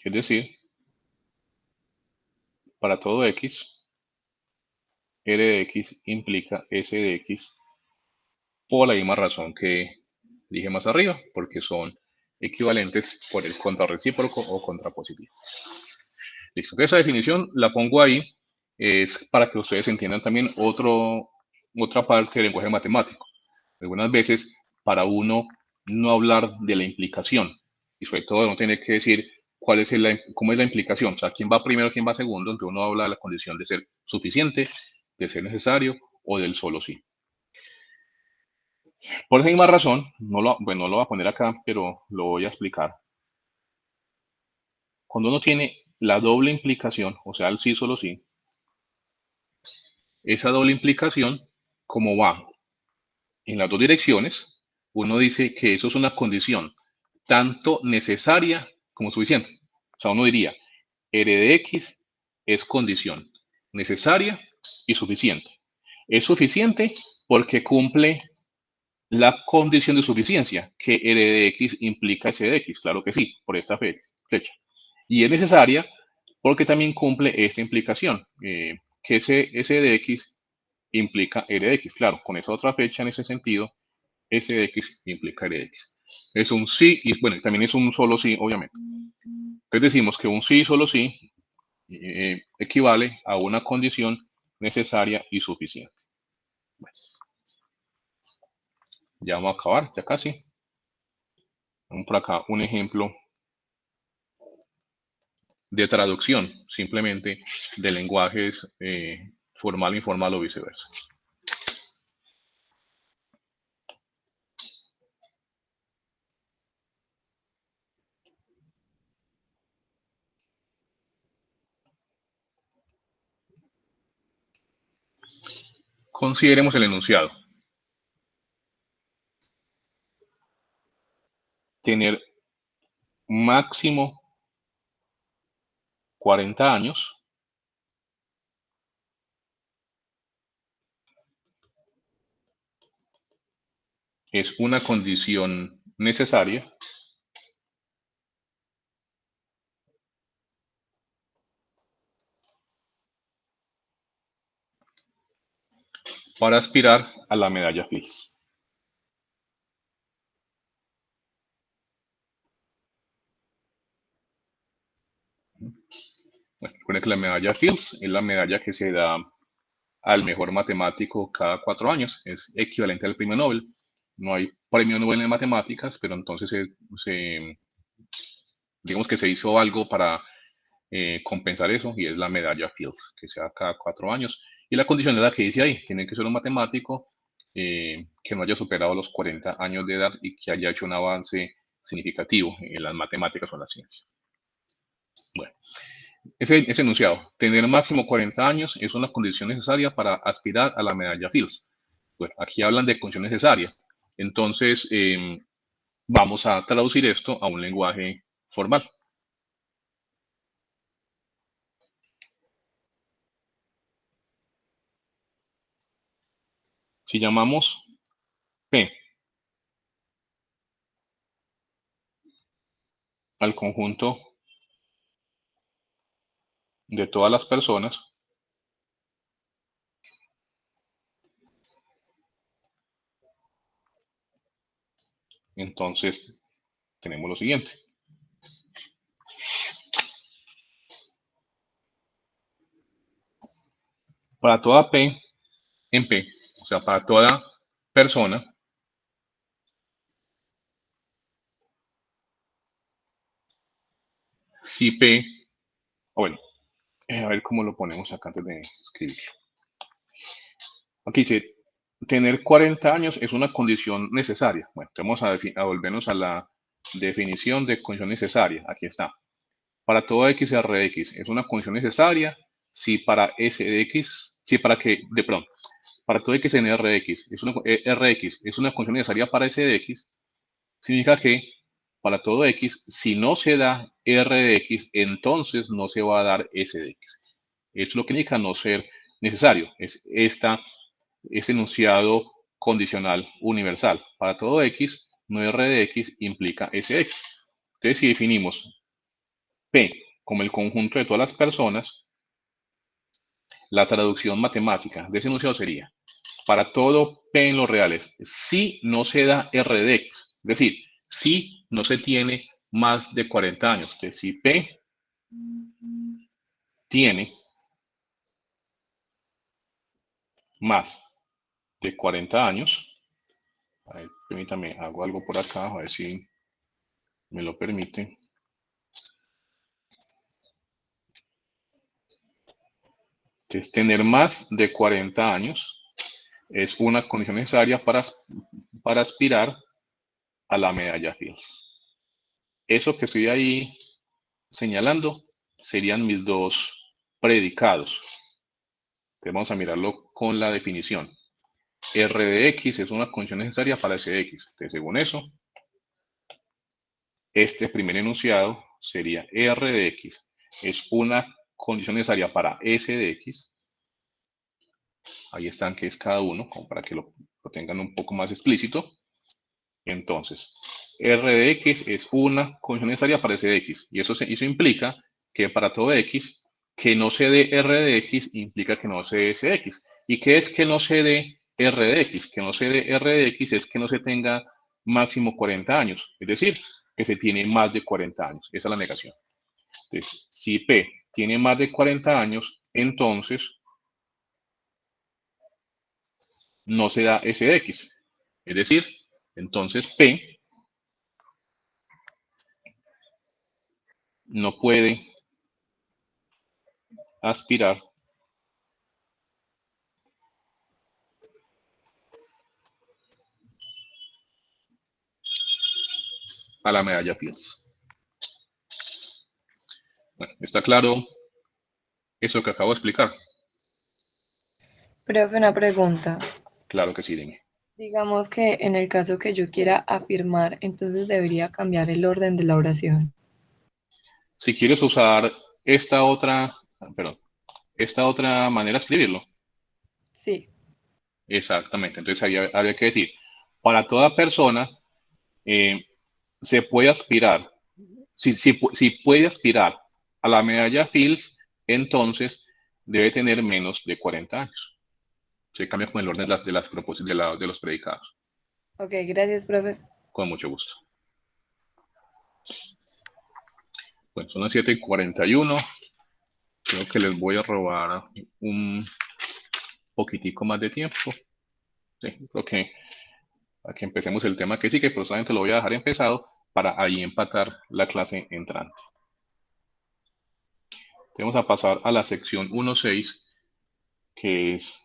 Es decir, para todo x, r de x implica s de x por la misma razón que dije más arriba, porque son equivalentes por el contrarrecíproco o contrapositivo. Listo. Esa definición la pongo ahí, es para que ustedes entiendan también otra parte del lenguaje matemático. Algunas veces, para uno no hablar de la implicación, y sobre todo no tener que decir cómo es la implicación, o sea, quién va primero, quién va segundo, entonces uno habla de la condición de ser suficiente, de ser necesario o del solo sí. Por esa misma razón, bueno, no lo voy a poner acá, pero lo voy a explicar. Cuando uno tiene la doble implicación, o sea, el sí solo sí, esa doble implicación, como va en las dos direcciones, uno dice que eso es una condición tanto necesaria como suficiente. O sea, uno diría, r de x es condición necesaria y suficiente. Es suficiente porque cumple la condición de suficiencia, que r de x implica s de x, claro que sí, por esta flecha. Y es necesaria porque también cumple esta implicación, que s de x implica r de x. Claro, con esa otra fecha en ese sentido, s de x implica r de x. Es un sí y bueno, también es un solo sí, obviamente. Entonces decimos que un sí y solo sí equivale a una condición necesaria y suficiente. Bueno, ya vamos a acabar, ya casi. Vamos por acá un ejemplo de traducción, simplemente de lenguajes formal, informal o viceversa. Consideremos el enunciado. Tener máximo 40 años es una condición necesaria para aspirar a la medalla Fields. Bueno, recuerden que la medalla Fields es la medalla que se da al mejor matemático cada 4 años. Es equivalente al premio Nobel. No hay premio Nobel en matemáticas, pero entonces digamos que se hizo algo para compensar eso, y es la medalla Fields, que sea cada 4 años. Y la condición es la que dice ahí: tiene que ser un matemático que no haya superado los 40 años de edad y que haya hecho un avance significativo en las matemáticas o en la ciencia. Bueno, ese enunciado, tener máximo 40 años, es una condición necesaria para aspirar a la medalla Fields. Bueno, aquí hablan de condición necesaria. Entonces, vamos a traducir esto a un lenguaje formal. Si llamamos P al conjunto de todas las personas, entonces tenemos lo siguiente. Para toda P en P, o sea, para toda persona, si P, bueno, a ver cómo lo ponemos acá antes de escribirlo. Aquí dice, tener 40 años es una condición necesaria. Bueno, vamos a volvernos a la definición de condición necesaria. Aquí está. Para todo x r de x es una condición necesaria si para s de x, si para que, perdón, para todo x en r de x es una, r de x es una condición necesaria para s de x, significa que para todo x, si no se da r de x, entonces no se va a dar s de x. Esto es lo que indica no ser necesario. Es ese enunciado condicional universal. Para todo x, no r de x implica s de x. Entonces, si definimos P como el conjunto de todas las personas, la traducción matemática de ese enunciado sería: para todo P en los reales, si no se da R de X, es decir, si no se tiene más de 40 años. Entonces, si P tiene más de 40 años, a ver, permítame, hago algo por acá, a ver si me lo permite. Entonces, tener más de 40 años es una condición necesaria para aspirar a la medalla Fields. Eso que estoy ahí señalando serían mis dos predicados. Entonces vamos a mirarlo con la definición. R de X es una condición necesaria para S de X. Entonces, según eso, este primer enunciado sería: R de X es una condición necesaria para S de X. Ahí están que es cada uno, como para que lo tengan un poco más explícito. Entonces, R de X es una condición necesaria para S de X. Y eso implica que para todo X, que no se dé R de X implica que no se dé S de X. ¿Y qué es que no se dé R de X? Que no se dé R de X es que no se tenga máximo 40 años. Es decir, que se tiene más de 40 años. Esa es la negación. Entonces, si P tiene más de 40 años, entonces no se da S de X. Es decir, entonces P no puede aspirar a la medalla Fields. Bueno, ¿está claro eso que acabo de explicar? Profe, una pregunta. Claro que sí, dime. Digamos que en el caso que yo quiera afirmar, entonces debería cambiar el orden de la oración. Si quieres usar esta otra manera de escribirlo, Sí. exactamente. Entonces habría que decir: para toda persona se puede aspirar, si puede aspirar a la medalla Fields, entonces debe tener menos de 40 años. Se cambia con el orden de los predicados. Ok, gracias, profe. Con mucho gusto. Bueno, son las 7:41. Creo que les voy a robar un poquitico más de tiempo. Sí, creo que a que empecemos el tema que sigue, pero solamente lo voy a dejar empezado para ahí empatar la clase entrante. Vamos a pasar a la sección 1.6, que es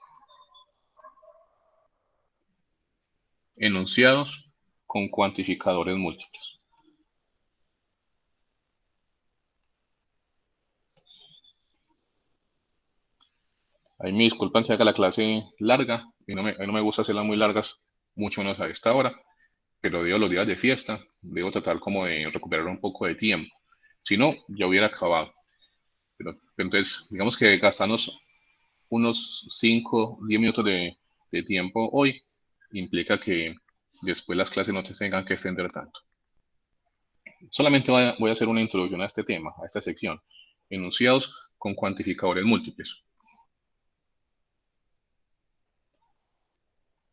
enunciados con cuantificadores múltiples. Ahí me disculpan que haga la clase larga, y no me gusta hacerlas muy largas, mucho menos a esta hora, pero debido a los días de fiesta, debo tratar como de recuperar un poco de tiempo. Si no, ya hubiera acabado. Pero entonces, digamos que gastarnos unos 5, 10 minutos de tiempo hoy implica que después las clases no se tengan que extender tanto. Solamente voy a hacer una introducción a este tema, a esta sección. Enunciados con cuantificadores múltiples.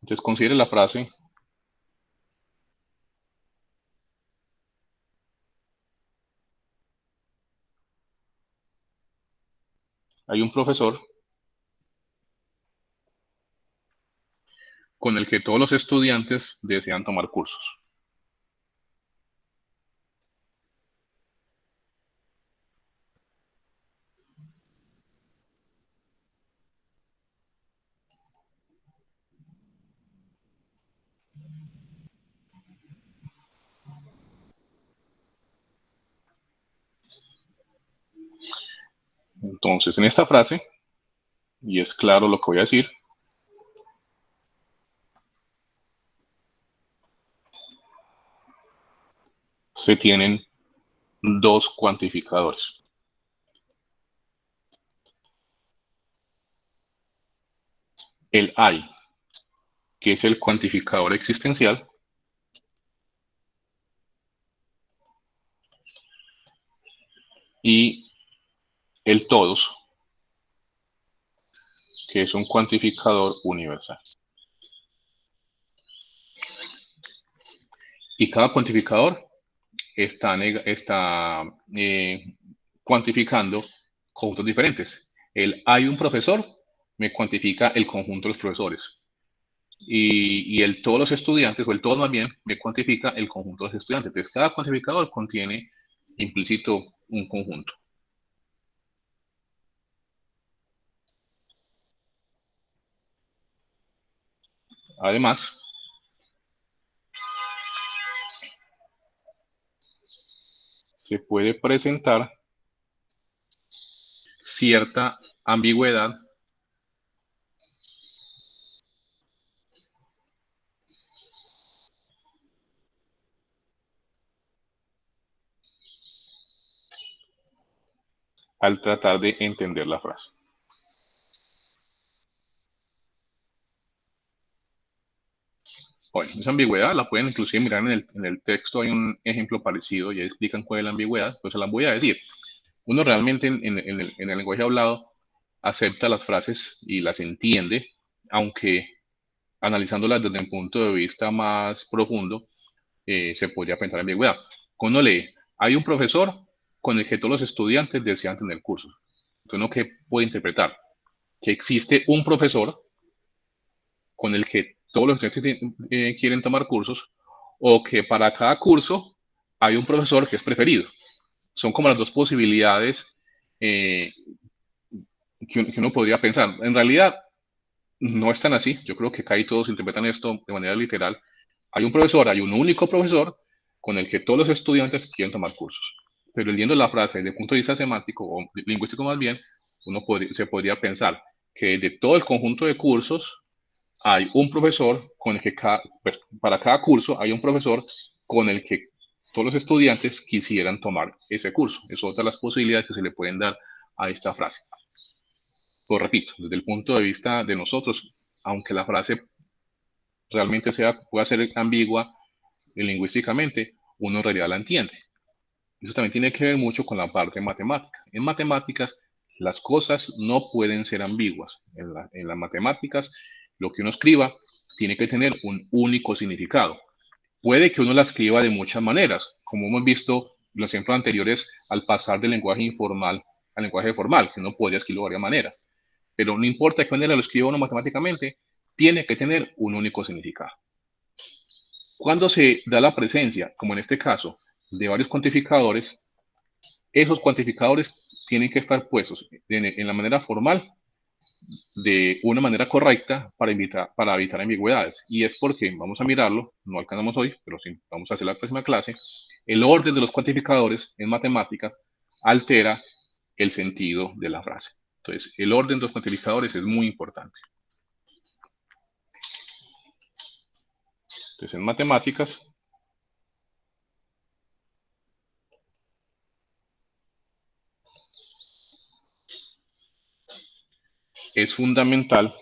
Entonces, considere la frase: hay un profesor con el que todos los estudiantes desean tomar cursos. Entonces, en esta frase, y es claro lo que voy a decir, se tienen dos cuantificadores. El hay, que es el cuantificador existencial, y el todos, que es un cuantificador universal. Y cada cuantificador está cuantificando conjuntos diferentes. El hay un profesor me cuantifica el conjunto de los profesores. Y el todos los estudiantes, o el todo más bien, me cuantifica el conjunto de los estudiantes. Entonces, cada cuantificador contiene implícito un conjunto. Además, se puede presentar cierta ambigüedad al tratar de entender la frase. Bueno, esa ambigüedad la pueden inclusive mirar en el texto, hay un ejemplo parecido y ahí explican cuál es la ambigüedad, pues se las voy a decir. Uno realmente en el lenguaje hablado acepta las frases y las entiende, aunque analizándolas desde un punto de vista más profundo, se podría pensar en ambigüedad. Cuando uno lee, hay un profesor con el que todos los estudiantes desean tener cursos. Entonces, uno que puede interpretar que existe un profesor con el que todos los estudiantes quieren tomar cursos, o que para cada curso hay un profesor que es preferido. Son como las dos posibilidades que uno podría pensar. En realidad, no es tan así. Yo creo que acá y todos interpretan esto de manera literal. Hay un profesor, hay un único profesor con el que todos los estudiantes quieren tomar cursos. Pero leyendo la frase desde el punto de vista semántico o lingüístico más bien, se podría pensar que de todo el conjunto de cursos hay un profesor con el que para cada curso hay un profesor con el que todos los estudiantes quisieran tomar ese curso. Es otra de las posibilidades que se le pueden dar a esta frase. Pues repito, desde el punto de vista de nosotros, aunque la frase realmente pueda ser ambigua lingüísticamente, uno en realidad la entiende. Eso también tiene que ver mucho con la parte matemática. En matemáticas, las cosas no pueden ser ambiguas. En las matemáticas, lo que uno escriba tiene que tener un único significado. Puede que uno la escriba de muchas maneras, como hemos visto en los ejemplos anteriores, al pasar del lenguaje informal al lenguaje formal, que uno podría escribirlo de varias maneras. pero no importa de qué manera lo escriba uno matemáticamente, tiene que tener un único significado. Cuando se da la presencia, como en este caso, de varios cuantificadores, esos cuantificadores tienen que estar puestos en la manera formal de una manera correcta para evitar ambigüedades. Y es porque, vamos a mirarlo, no alcanzamos hoy, pero sí, vamos a hacer la próxima clase, el orden de los cuantificadores en matemáticas altera el sentido de la frase. Entonces, el orden de los cuantificadores es muy importante. Entonces, en matemáticas, es fundamental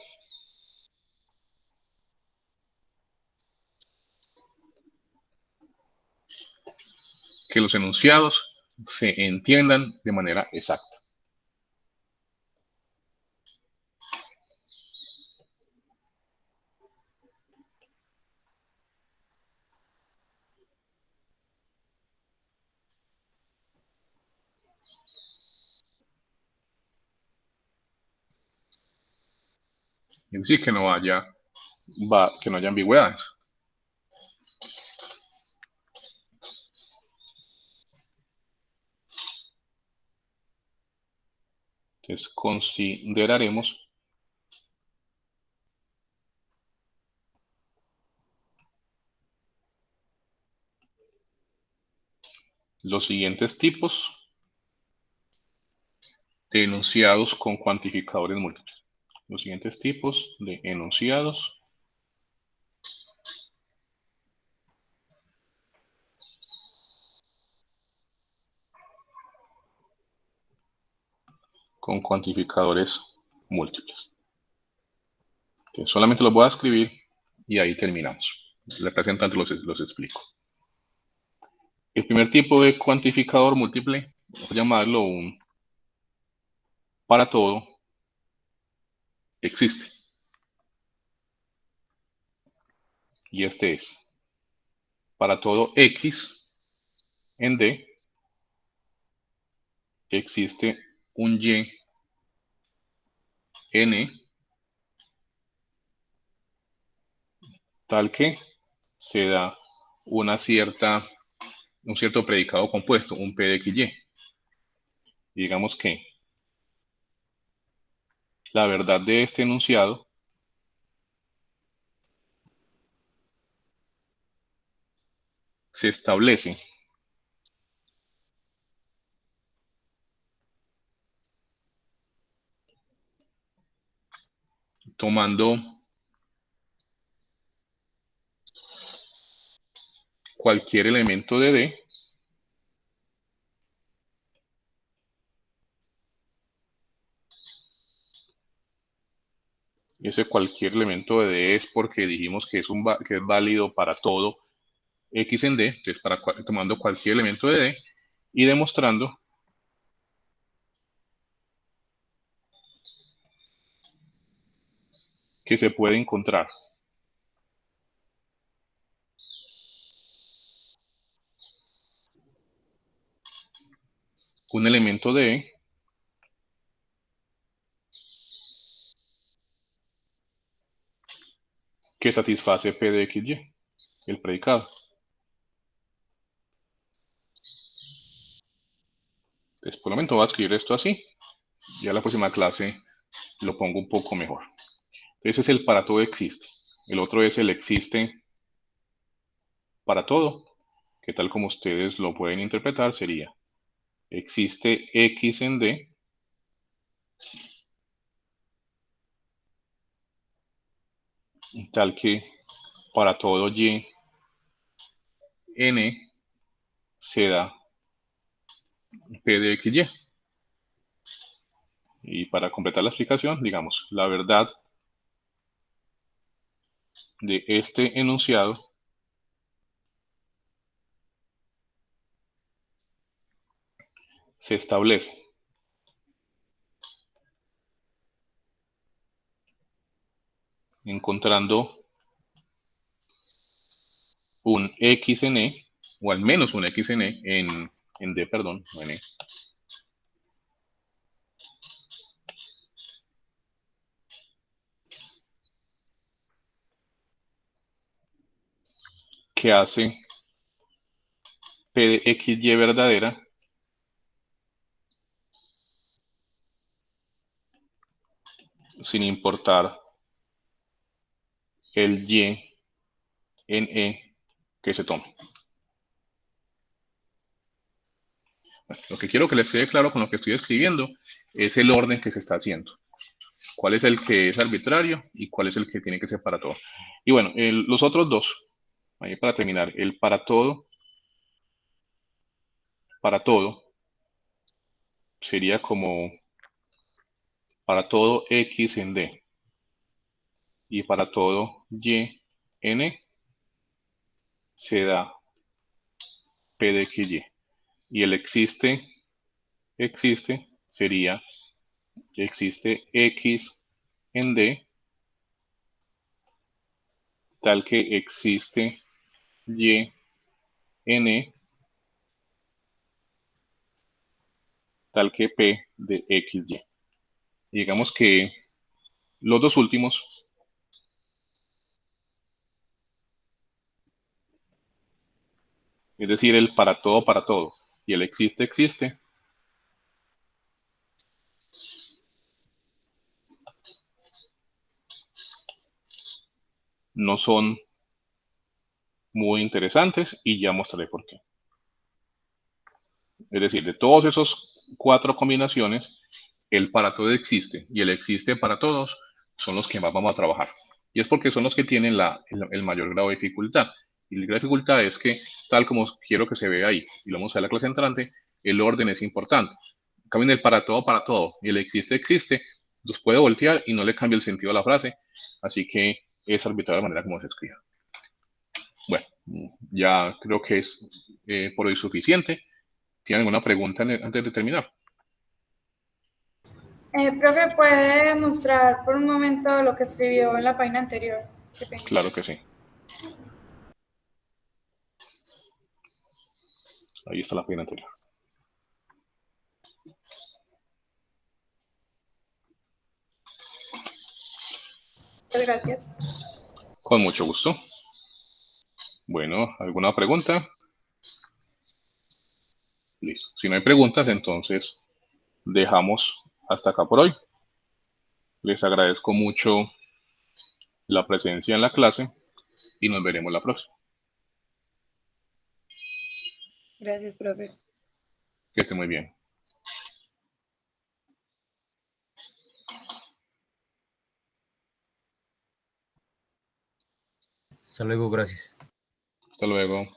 que los enunciados se entiendan de manera exacta. Es decir, que no haya ambigüedades. Entonces, consideraremos los siguientes tipos de enunciados con cuantificadores múltiples. Los siguientes tipos de enunciados con cuantificadores múltiples. Entonces, solamente los voy a escribir y ahí terminamos. La representante los explico. El primer tipo de cuantificador múltiple, vamos a llamarlo un para todo existe. Y este es para todo X en D existe un Y N tal que se da un cierto predicado compuesto, un P de XY. Y digamos que la verdad de este enunciado se establece tomando cualquier elemento de D y ese cualquier elemento de D es porque dijimos que es válido para todo X en D, entonces tomando cualquier elemento de D y demostrando que se puede encontrar un elemento de E que satisface P de XY, el predicado. Entonces, por el momento voy a escribir esto así. Ya la próxima clase lo pongo un poco mejor. Ese es el para todo existe. El otro es el existe para todo, que tal como ustedes lo pueden interpretar sería existe X en D tal que para todo Y N se da P de XY. Y para completar la explicación, digamos, la verdad de este enunciado se establece encontrando un X en E, o al menos un X en E, en D, perdón, no en E, que hace P de XY verdadera sin importar el Y en E que se tome. Bueno, lo que quiero que les quede claro con lo que estoy escribiendo es el orden que se está haciendo. Cuál es el que es arbitrario y cuál es el que tiene que ser para todo. Y bueno, los otros dos, ahí para terminar, el para todo sería como para todo X en D y para todo Y en E se da P de XY. Y el existe sería existe X en D tal que existe Y en E tal que P de XY. Y digamos que los dos últimos es decir, el para todo y el existe, no son muy interesantes y ya mostraré por qué. Es decir, de todos esos 4 combinaciones, el para todo existe y el existe para todos son los que más vamos a trabajar. Y es porque son los que tienen el mayor grado de dificultad. Y el grado de dificultad es que, tal como quiero que se vea ahí, y lo vamos a ver en la clase entrante, el orden es importante. En cambio, el para todo, y el existe, los puede voltear y no le cambia el sentido a la frase. Así que es arbitrar la manera como se escribe. Bueno, ya creo que es por hoy suficiente. ¿Tienen alguna pregunta antes de terminar? Profe, ¿puede mostrar por un momento lo que escribió en la página anterior? Qué pena. Claro que sí. Ahí está la página anterior. Muchas gracias. Con mucho gusto. Bueno, ¿alguna pregunta? Listo. Si no hay preguntas, entonces dejamos hasta acá por hoy. Les agradezco mucho la presencia en la clase y nos veremos la próxima. Gracias, profe. Que esté muy bien. Hasta luego, gracias. Hasta luego.